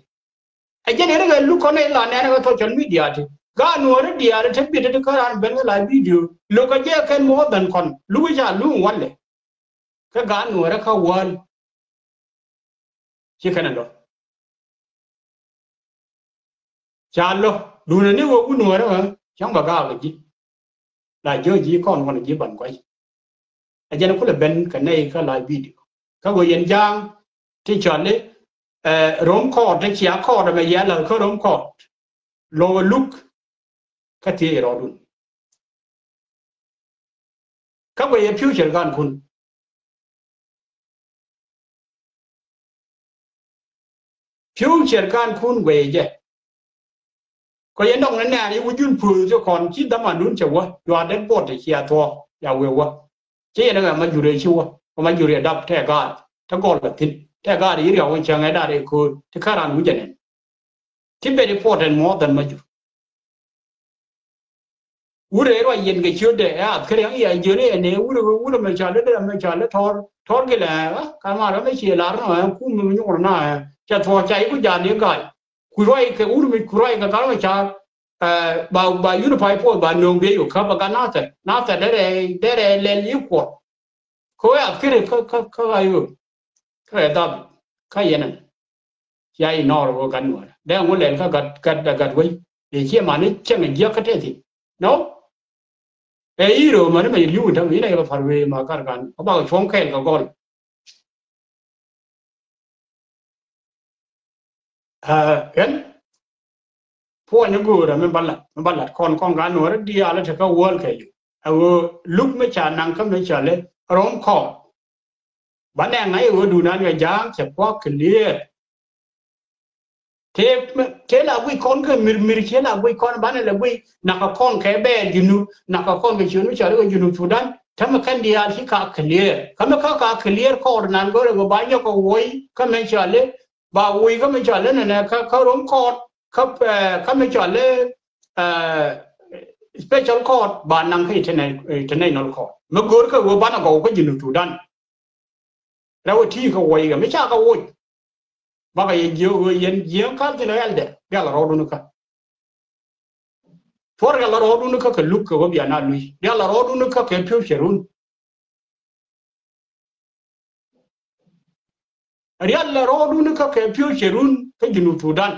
Speaker 1: ai chứ này cái lúc con này là này nó thôi chuẩn bị đi ăn cái nửa đấy đi ăn chấp nhận cái anh bên cái video lúc cái mua đơn con lúc ngoan đấy cái nửa đấy không ngoan chỉ cái này đó chả lo đủ này nếu có nửa đó chẳng bao gạo được gì là chơi gì con gì bẩn quay anh cho nó có là bên cái này cái lại video các người dân giang thì chọn đấy rống cọt đấy chia cọt mà giá là có rống cọt lower look cái gì đó luôn các người future gan kun future gan kun về chứ có những đồng này này như chuyên phù cho còn chỉ tấm ảnh đúng chưa quá rồi đến bộ thì chia thua giàu nhiều quá chỉ là mình dù để chua mà dù để đập thẻ gà thằng con là thịt thẻ gà thì điều anh chàng ấy đã để cô thì khá là đúng vậy thì bây giờ phô trần mỏ tần mà ure ro yen ge chode ya kre yang ya jone ne ure me chale thor ge la ka ma ra me chi la no ku me nyu na cha thor chai ku ja ne ga ku roi ke ure me ku roi ga ka ma cha ba unify po ba no be yo ka ba ga na ta de le li ko ko ya kre ka ayo ka da ka yen ya i no ro ga no de ngo le ka ga wei de che ma ne chen ge ka te ti no e iro ma ne ma yu ta mi ne ba far we ma ka kan ba chong khen ka gol en po ne go ra me balla kon ga no ra di ala ta ka wol ke yu a luk me cha nang ka me cha le rom ko ba ne ngai du nan ga jang che po clear thế thế là quy con cái mir thế là quy con bán là quy nạc con cái bé ginu nạc con cái chuyện nó chờ cái ginu Sudan thằng mà cái dia thì cả clear cái mà cả clear có nan có rồi bao nhiêu có quay cái mình chờ lấy bà quay cái mình chờ lấy này cái đống con cái mình chờ lấy special code bà năng cái thế này nó có mà gỡ cái vừa bán là có cái ginu Sudan rồi thì cái quay cái mấy cha cái quay baga yen kal tino elde gala rodu nuka for gala rodu nuka ka lukka go biana lui gala rodu nuka ke pyo sherun gala rodu nuka ke pyo sherun ka jinu Sudan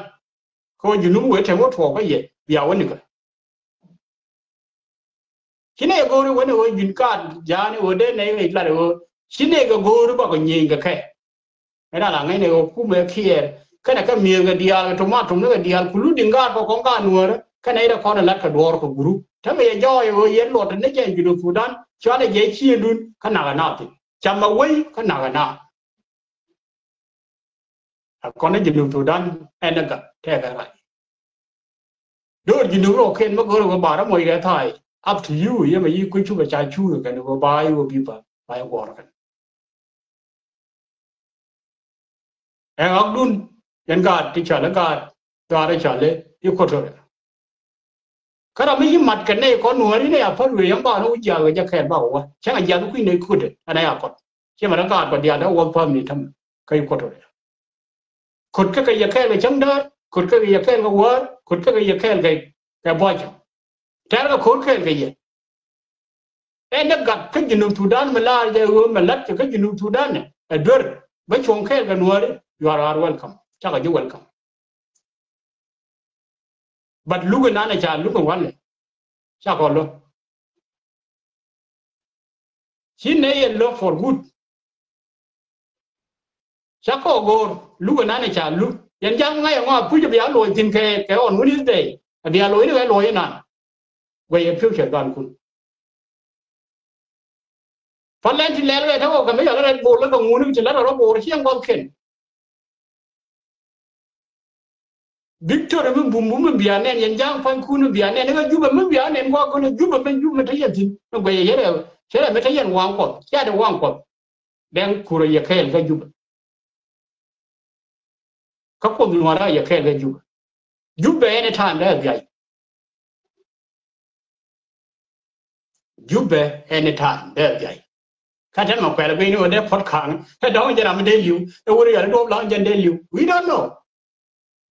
Speaker 1: ko jinu wete mo to ga ye biya woni ka kine go ri woni wo jin ka jani wo de ne ngai la wo kine go go ri ba ko nyi ga kai era la ngai ne go ku me kier kana ka mi ga dial tomato ne dial kulu dinga ko ga nuora kana ida ko la ka dor ko guru tame ya joy wo yen lot ne jen gidu Sudan chwa ne je chi dun kana ga na ti chama wei kana ga na ko ne gidu Sudan enaga te ga rai do gidu ro ken ma go ba ra mo ga thai up to you ye ma yi ku chu ba cha chu ga ne go ba yi wo bi ba go ra kan en ak dun en ga ti cha la ga ra cha le yi ko to kada mi mat kan ne ko nuori ne ya paru yang ba no ja ga ja khen ba wa cha ja ku ne ku de ana ya ko che ma ga ba dia da wa pa mi tham kai ko to khut ka ya khen ga chang da khut ka ya khen ga wa khut ka ya khen ga ba cha ta ga khut khen ga ye e na ga ka jinu Sudan ma la de wo ma lat ka jinu Sudan ne a dur ba chong khen ga nuori you are welcome cha ga you welcome but lugu na na cha lugu wan cha ko lo she ne love for good Chako gor lu na ne cha lu yan jang ngai ngo pu je bia loi tin ke on wini de dia loi ne loi na we ye future gan kun falan ti le le tho ka me ya le bo le ko ngu ni ti la ro bo chiang bom ken Victor me bum bum bia ne yan jang fan kun bia ne ne ju ba me bia ne ngo ko ne ju ba me ju me ta yan tin no we ye le che le me ta yan wang ko cha de wang ko den ku ye kel ga ju ka ko mi wara ye kel ga ju be ne time da ga Jube anytime there jai kata ma kwela be no de pot kang he don't jara me de liu e wori ya do la jan de liu we don't know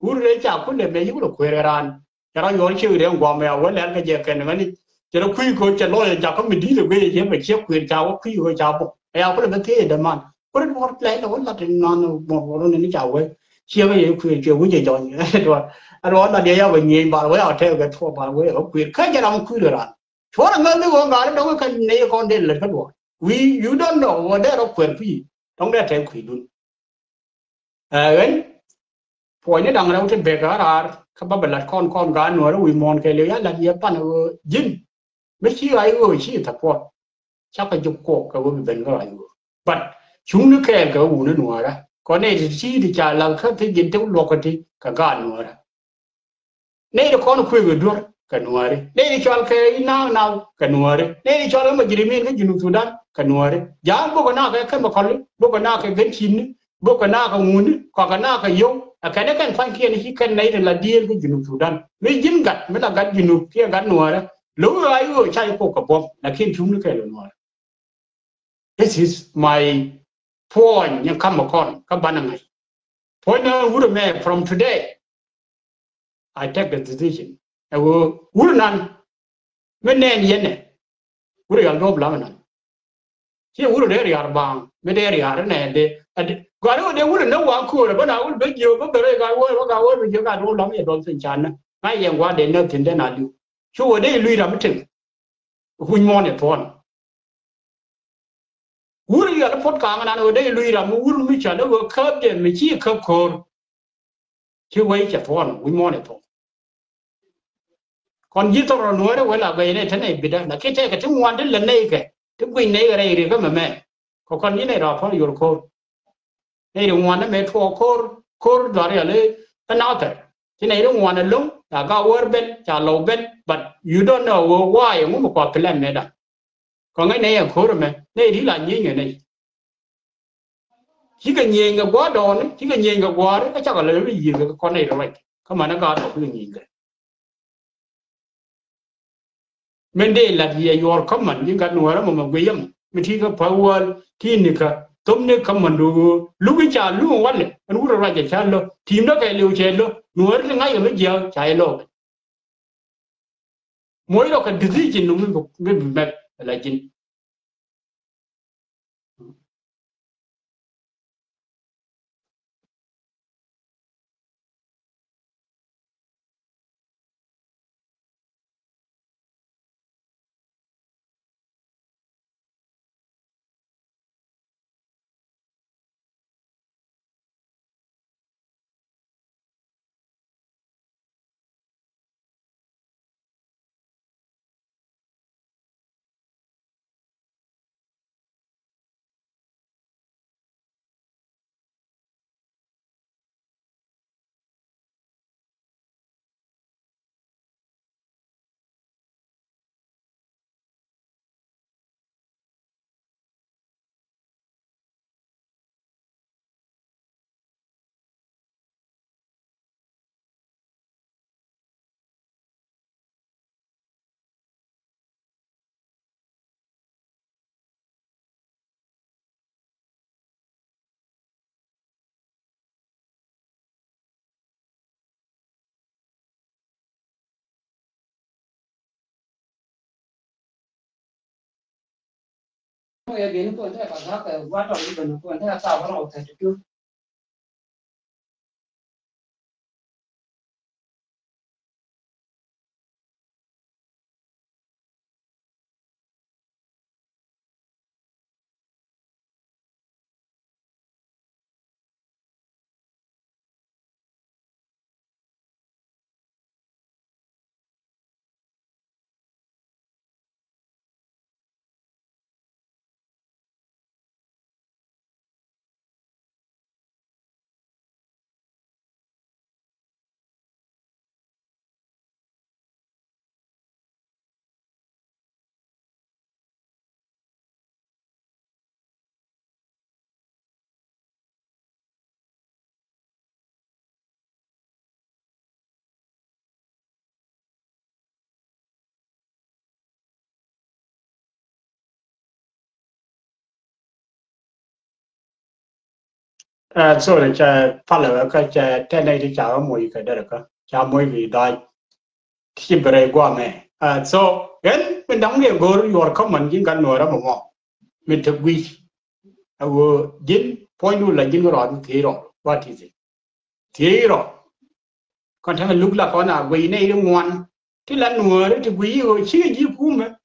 Speaker 1: uru re cha ku ne be yu ko kwere ran jara yo chi de ngwa me wa le ka je ken ngani jara ku ko cha lo ja ko me di de be je me che kwere cha wa ku ko cha bo ya ku de ke de man ku de pot le lo la de non mo ro ne ni cha we chia cái gì quyền chiều quý gì rồi rồi anh nói là dia về nhìn bà với ở theo cái thua bà với ở quyền cái gì đâu quý được rồi chúa là ngân cái con gái đâu cái này con đen là cái đồ we you don't know what they are quyền phi trong đây theo quyền luôn ấy phổi nó đằng đâu trên bề cả ra các bạn là con gái nữa đó we mon cái lấy là gì bạn ở dính mấy chi ai người chi thật quá chắc là chụp cổ cái bên bên cái này but chúng nó kèm cái u nó nữa đó còn này thì chi thì chả là các cái gì trong lọc thì cả gan nữa đó này là con quê người đuổi cái nữa đấy này thì cho cái nào cái nữa đấy này thì cho nó mà chỉ mình cái gì Sudan cái nữa đấy giá bố cái nào cái mà còn bố cái nào cái gân chín bố cái nào cái nguồn còn cái nào cái yếu cái này cái phanh kia này cái này là điên cái gì Sudan mới dính gặt mới là gặt gì kia gặt nữa đấy Lu ayu chai ko ka bom lakin chum ni ke lo. This is my point yang come upon ka banangai. Point na would me from today I take the decision. I will nan men nen yene. Would you go blamana. She would there yar bang, me there yar ne de. God they wouldn't know one cool, but I will beg you, but the guy will you got all of me don't think China. I am what they know then I do. Sure they lead up to who morning upon. Would you have put Kang and they lead up, wouldn't reach other will curb them, me cheek cup core. She wait upon, we morning upon. Còn như tôi nói đó là về đây thế này bị đó là cái ngoan đến lần này cái quỳnh này cái này thì có mà mẹ có con như này đó phải yêu cô này đồng ngoan nó mẹ thua cô đó là lấy cái nào thế cái này đồng ngoan là lúng là cao ở bên trả lâu bên but you don't know why muốn một quả plan này đó còn cái này là cô rồi mẹ này thì là như người này chỉ cần nhìn cái quá đồ này chỉ cần nhìn cái quá đấy cái chắc là lấy cái gì cái con này rồi không mà nó cao được cái nhìn cái men de la ye yor common you got no ram ma guyam mi ti ka pawal ti ni ka tom ne common do lu bi cha lu wale an wura ra ja cha lo tim no ka lu che lo no er nga ya me ja cha lo moy lo ka decision no mi me la jin ya bin ko ta ka ka wa to ni ko ta sa ba ro ta tu sorry cha pala ka cha ta này thì cha mo yi ka da ka cha mo yi dai ti bre gwa me so gen mình đóng cái go your common jin kan no ra mo mình thực quy awo jin point nu la jin ro ti ro what is it ti ro còn thằng lúc là con à quy này nó ngoan thì là nửa thì quy rồi chỉ gì cũng mà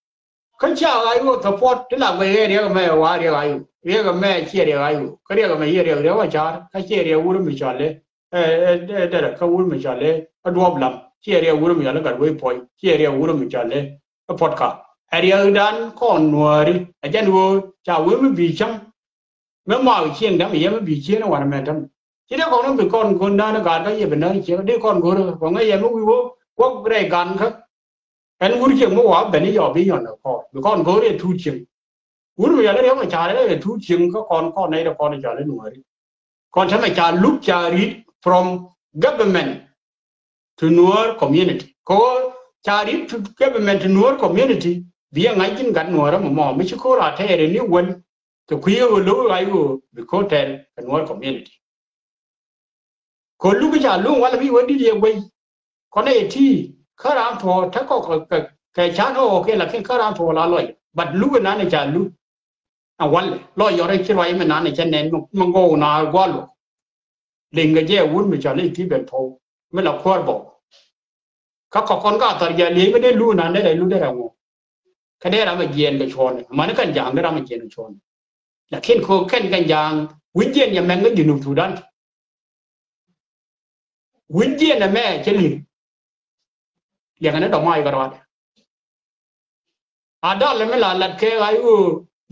Speaker 1: cái cha ai có support thì là về đây mà wa đây ai đây cái mẹ chia đây ai cái đây cái mẹ here đây wa cha cái chia đây uru mi chale đây là cái uru mi chale cái đuông lắm chia đây uru mi chale cái way point chia đây uru mi chale cái podcast area dan con nửa đi ở trên wo cha wo mi bị chăng mấy màu chiên đó mình em bị chiên nó hoàn mẹ thằng chỉ đó con nó bị con đó nó gạt cái gì bên đó chỉ đấy con của còn cái em nó wo quốc cái gan khác anh muốn chuyện mua hóa bên này giờ bây giờ nó có con có để thu tiền muốn bây giờ nếu mà trả đấy để thu tiền có con này là con trả đấy nữa con sẽ phải trả lúc trả read from government to your community có chari to government nuor community bi ngai jin gan nuor mo mi ko ra the re ni won to kuyo lu ai go bi ko ten nuor community ko lu ga lu wala bi wadi ye gwai ko ne ti karam to ta ko cái cha nó ok là cái karam to la loy but lu na ne cha lu a wal lo yo re chi roi me na ne chen nen mo go na go lo ling ga je wun mi cha le ti ben po me la khor bo ka ko kon ga tar ya le me de lu na ne lu de ra ngo ka de ra ma yen ga chon ma ne kan jang de ra ma yen chon la ken ko ken kan jang win yen ya men ga jinu Sudan win yen na me che li ya ga ne do mai ga ra adal me la lat ke ai u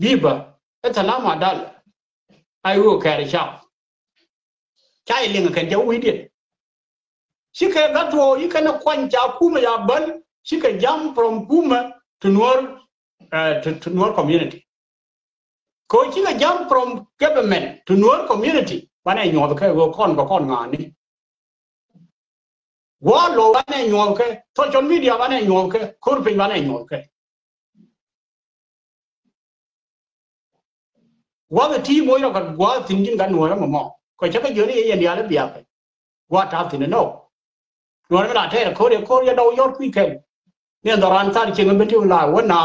Speaker 1: biba e salam adal ai u ka ri cha chai ling kan ja wi dit shi ka ga to yi kana kwan ja kuma ya ban shi ka jam from kuma to Nuer to Nuer community ko shi ka jam from government to Nuer community bana nyo ka go kon ngani wa lo bana nyo ka social media bana nyo ka kur pin bana nyo ka wa ga ti mo yo ga wa tin jin ga Nuer mo ko cha ka yo ni ye ya le bia ka wa ta tin no Nuer ga ta ko ya do yo ku keเนี่ยตอนท่านเชิงเป็นที่ลาวว่านา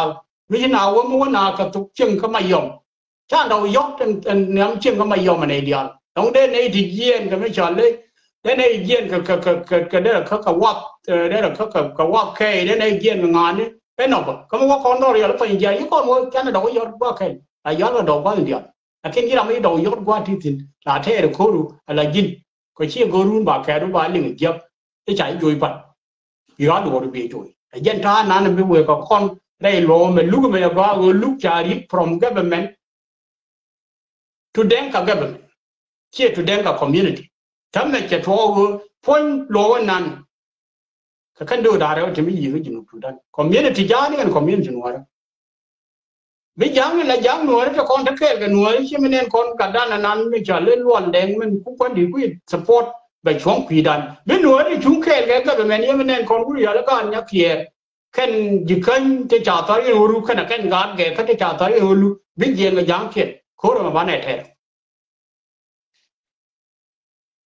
Speaker 1: วิชนาว่ามันว่านากับทุกเชิงก็ไม่ยอมชาเรายกเนี่ยเชิงก็ไม่ยอมในเดียวต้องได้ในที่เยี่ยนก็ไม่ชอบเลยได้ในเยี่ยนก็ได้เขาก็วักได้เขาก็วักแค่ได้ในเยี่ยนงานนี่เป็นหรอกก็มันว่าคนเราเรียนแล้วไปยังยังก็ว่าแค่นั้นเรายกว่าแค่ไอ้ย้อนเราดอกว่าเดียวแต่แค่ที่เราไม่ดอกยกว่าที่ถึงลาเทอร์โครูอะไรยินก็เชี่ยกูรู้บ่าแค่รู้บ่าเรื่องเดียวที่ใช้จุยปัดย้อนดูดูไปจุยdân ta nan bị vừa có con đây lo mà lúc mà qua lúc chari from government to Denka government here to Denka community thắm là chỉ thua point lo nan cái căn đồ đó thì mới gì cái gì Sudan community giá này community nữa bây giờ là giá nữa cho con thắc cái nữa chứ mình nên con cả đàn nan mới trả lên luôn đen mình cũng quan điểm quyết support về chống quỷ đàn bên nữa thì chúng cái government như mình nên con cũng giờ là con nhắc kia kan jikan te chata ye uru kana kan gan ge ka te chata ye ulu bin je nga jang khet khoro ma bane the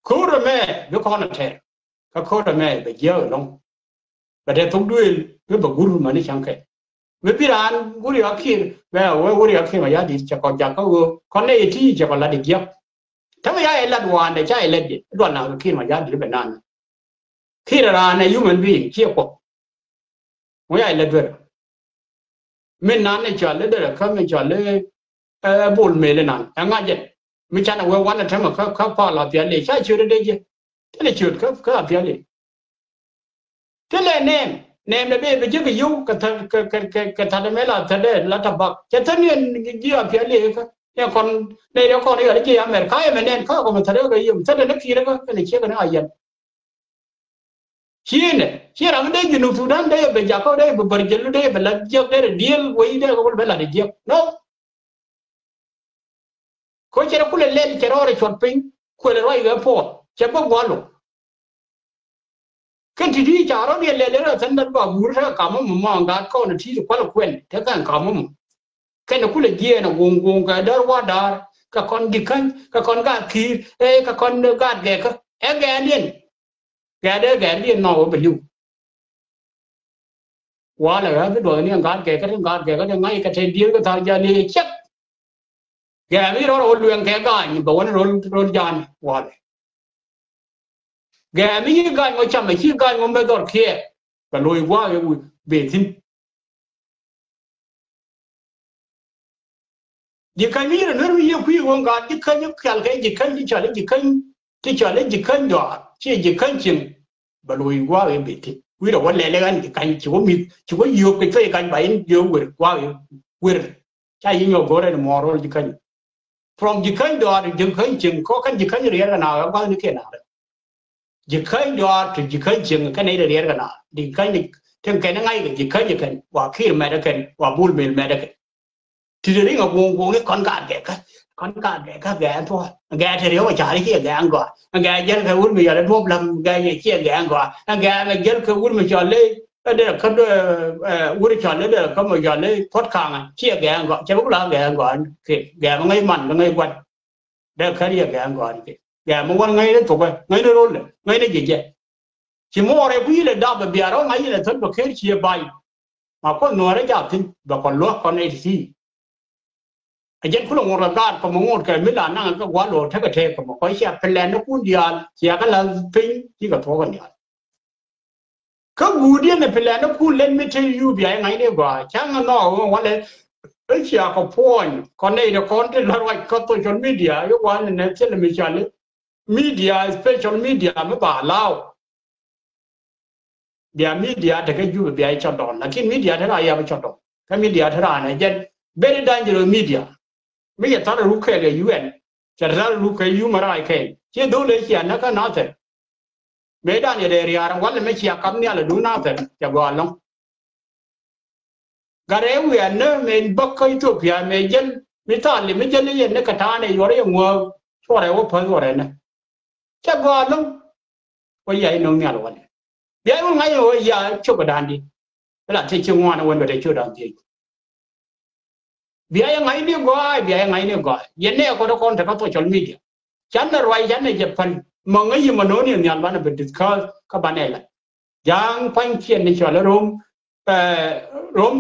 Speaker 1: khoro me yo khona the ka khoro me be je long ba de tung duil yo ba guru ma ni chang khet me piran guru akhir ba we guru akhir ma ya di cha kon ja ka go kon ne ti cha kon la di gya ta ma ya e lat wan de cha e let di don na akhir ma ya di be nan khira na human being chi ko mo ya e let wer mình nán này trả lời được không mình trả lời buồn mê lên nán anh nghe vậy mình chả nào quan là thế mà các pha là việc này sai chưa đấy chứ thế là chưa các việc này thế là nem là bây giờ cái yêu cái thằng này là thằng đấy là thằng bạc cái thằng này gì là việc này cái còn đây đó còn này ở đây America mà nên có còn thằng đấy cái yêu thằng này kia đó cái này kia cái này ai vậy China ang day Junub Sudan day be jako day be berjelu day be lajak day deal way day ko be la de no ko chera kule len chera ore chot pin ko le roi ga po che bo walo kan ti di charo ni le le san dan ba bur ha ka mo ma ga ko na ti ko la kwen te kan ka mo kan kule je na gong ga dar wa dar ka kon dikan ka kon ga ki ka kon ga ge ka e ga nien ga de ga nien no be yu quá là cái đội này gạt cái ngay cái thời điểm cái thời gian này chắc cái này rồi luyện cái nhưng mà rồi gian quá đấy cái này cái ngồi chăm mấy cái ngồi mấy đợt kia cái lôi quá cái về tin chỉ cái này là nó nhiều khi ông gạt chỉ cái chỉ cái đó chỉ cái chừng và lôi quá cái về tin quy đầu lệ lệ anh cái chỉ có nhiều cái phê cái bảy nhiều người qua người cái gì nhiều gore mà rồi cái from cái đó thì cái chừng có cái cái gì là nào có những cái nào đấy cái đó thì cái chừng cái này là cái nào thì cái này thêm cái nó ngay cái và khi mà đã cái và bull mill mà đã cái thì đấy là buông cái con gà cái gà thôi gà thì nếu mà trả đi kia gà ăn gà dân cái uống bây giờ nó bốp làm gà này kia gà ăn gà là dân cái uống bây giờ lên để cái uri chọn để cái mà giờ lấy thoát khang chia gà gọi chế bốc lá gà gọi cái gà mà ngay mặn ngay quanh để cái gì gà gọi cái gà mà quan ngay đấy thuộc ngay nó rồi ngay nó gì vậy chỉ mua ở đây là đào bể rồi ngay là thật bậc khi chia bay mà có nửa đấy chả tin và còn luộc còn này thì ajen kulo ngora gar ko ngor ka mila na ka walo ta ka te ko ko sia plan no kun dia sia ka la pin ti ka to kan ya ka gudi ne plan no kun len mi te yu bi ai ngai ne gwa chang no wa le e sia ko point ko nei de kon te la right ko to social media yo wa ne te le mi cha le media special media ma ba lao dia media ta ka yu bi ai cha don lakin media ta ya ba cha don ka media ta ne jen very dangerous media bây giờ ta là lúc cái UN, chả ra lúc cái UN mà ra cái, chứ đâu lấy tiền nó cái nào thế, bây giờ này để ra quan là mấy chuyện cầm nhà là đủ nào thế, chả gọi lắm, cái đấy UN nó mình bắt cái Ethiopia mình dân, mình ta là mình dân này nó cái thằng này rồi mua, cho này open rồi này, chả gọi lắm, bây giờ nó nghe rồi, bây giờ ngay rồi giờ chụp cái đàn đi, là thấy chưa ngoan nó quên về chưa đàn gì. Biaya ngai ni goi biaya ngai ni goi yenne ko do kon ta social media channa roi janne japan mangai manoni nyan bana be discuss ka banela jang pan chien ni chola rom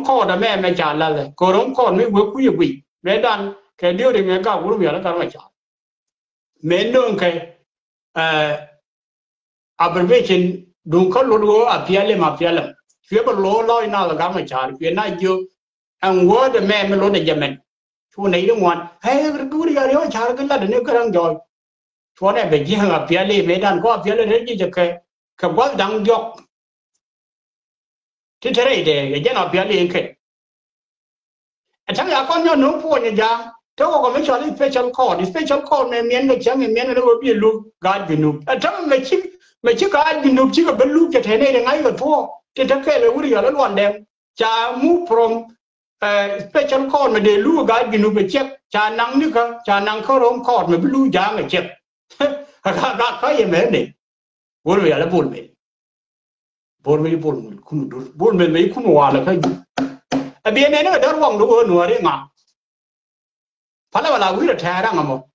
Speaker 1: ko da me cha la le ko rom ko mi we ku yi me dan ke dio de me ka ku mi la ka ma cha me non ke abbreviation dun ko lo apiale ma piale ke ba lo loi na la ga ma cha ke na jo ang word me me lo de jamen chu nei dong wan hey ku ri ga yo char cái là de ne karang joy chu ne be ji ha pia le me dan ko pia le de ji je ke wa dang jok ti tere de ge na pia le ke a chang ya kon yo no pu ne ja to ko me cho special call me mien de chang me mien de ko bi lu ga bi nu a chang me chi ga bi nu chi ga be lu ke te ne de ngai ga to ti ta ke le uri ga lo wan dem cha move from special call mà để lưu cái gì nó bị chết cha năng nữa cơ cha năng có rong call mà bị lưu giá mà chết các cái gì mấy này buồn vậy là buồn mình mấy khung hòa là cái gì à bên này nó đỡ vòng đủ hơn nữa đấy mà phải là quý là thà ra mà một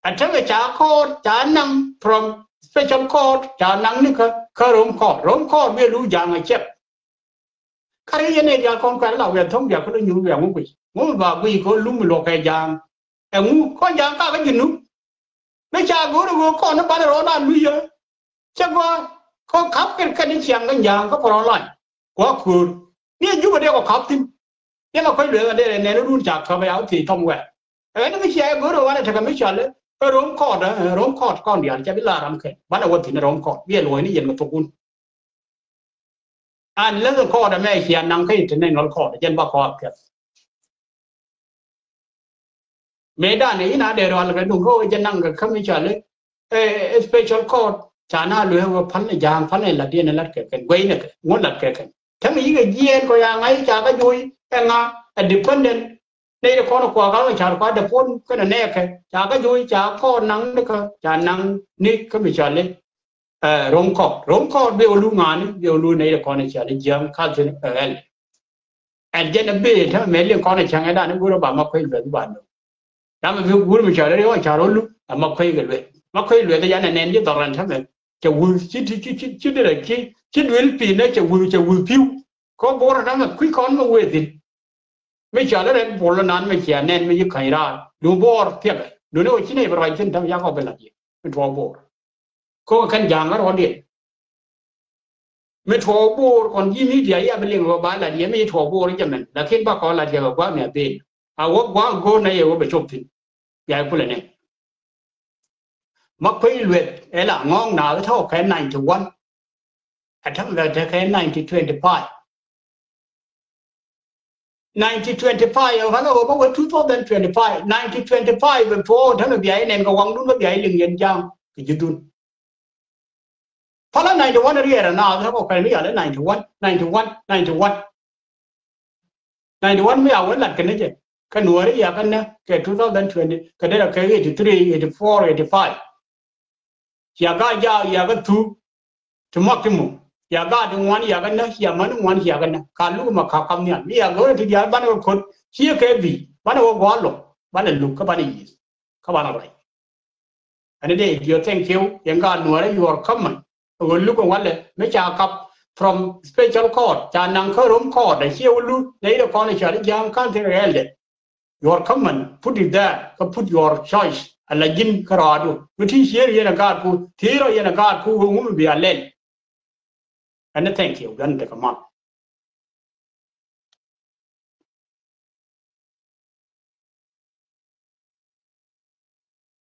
Speaker 1: à chắc là cha năng from special call cha năng nữa cơ có rong call bị lưu giá mà chết cái này giờ con cái là về thông việc có nhiều việc muốn vào quỷ có lúc mình lo cái giang em có giang cả cái gì nữa mấy cha bố nó con nó bán rồi nó nuôi giờ chắc có khắp cái đi chiang cái giang có còn lại quá cool nếu như mà đeo có khắp tim nếu mà quay lửa ở đây này nó luôn chặt không phải áo thì thông quẹt cái nó cái xe bố rồi nó thằng mấy cha đấy rốn cọt con điện cho biết là làm cái bán là quân thì nó rốn cọt biết lối nó dần một tục quân anh lấy cái cọt này khi anh năng cái thì nên nó cọt chân ba cọt kìa mấy đàn này nó để rồi là cái đúng rồi chân năng cái không biết trả lấy special code chả na lừa vào phán này là điên là cái quay này muốn là cái thế mà cái gì coi yang ấy chả cái vui cái ngà independent đây là con của cái chả có được phone cái này cái chả cái vui chả có năng được chả năng ní cái bị trả lấy rong code biểu lu ngàn biểu lu này là con này trả lấy jam khai trên and then a bit thế mấy liên con này chẳng ai đã nó vừa bảo mà quay về bạn rồi đó mà vừa mình trả lấy đó trả rồi lúc mà quay về mà khơi luyện cái giá này nên chứ toàn là thằng này chả vui chứ đây là chứ luyện pin đấy chả vui phiêu có bố ra mà quý con mà quên thì mấy chả đấy bố là nán mấy chả nên mấy cái khai ra đủ bố thiệt đủ nó chỉ này phải trên thằng giang họ phải làm gì mình thua bố có cái giang đó điện mình thua bố còn gì ní vậy à bên liên của bạn là gì mấy thua bố đấy cho mình là khi bác có là gì quá mẹ tiền à quá go này có bị chụp thì vậy cũng là này mà quay luyện ấy là ngon nào thâu cái 91 à thằng là cái 1925 1925 ở đâu có 2025 1925 before thằng là vậy nên có quăng đúng nó vậy liền nhận giang cái gì luôn phải là 91 nó đi là nào thằng cái này là 91 mới ảo vẫn là cái này chứ cái núi đấy giờ cái 2020 cái đây là cái 83 84 85 giờ cái thu Tumo. Ya ga the one ya gana ya man one ya gana. Kalu makakam niya. Ya go to the Albano could here can be. One of Wallo. One look about it. Come on, right. And a day you thank you. Yanga Nuara, you are common. Will look at one make a cup from special court. Janankarum court. And here will look later corner young country elder. You are common. Put it there. Put your choice. And like Jim Carado. But he's here in a guard who, Tiro in a guard who will be a lane. And thank you. Then take a month.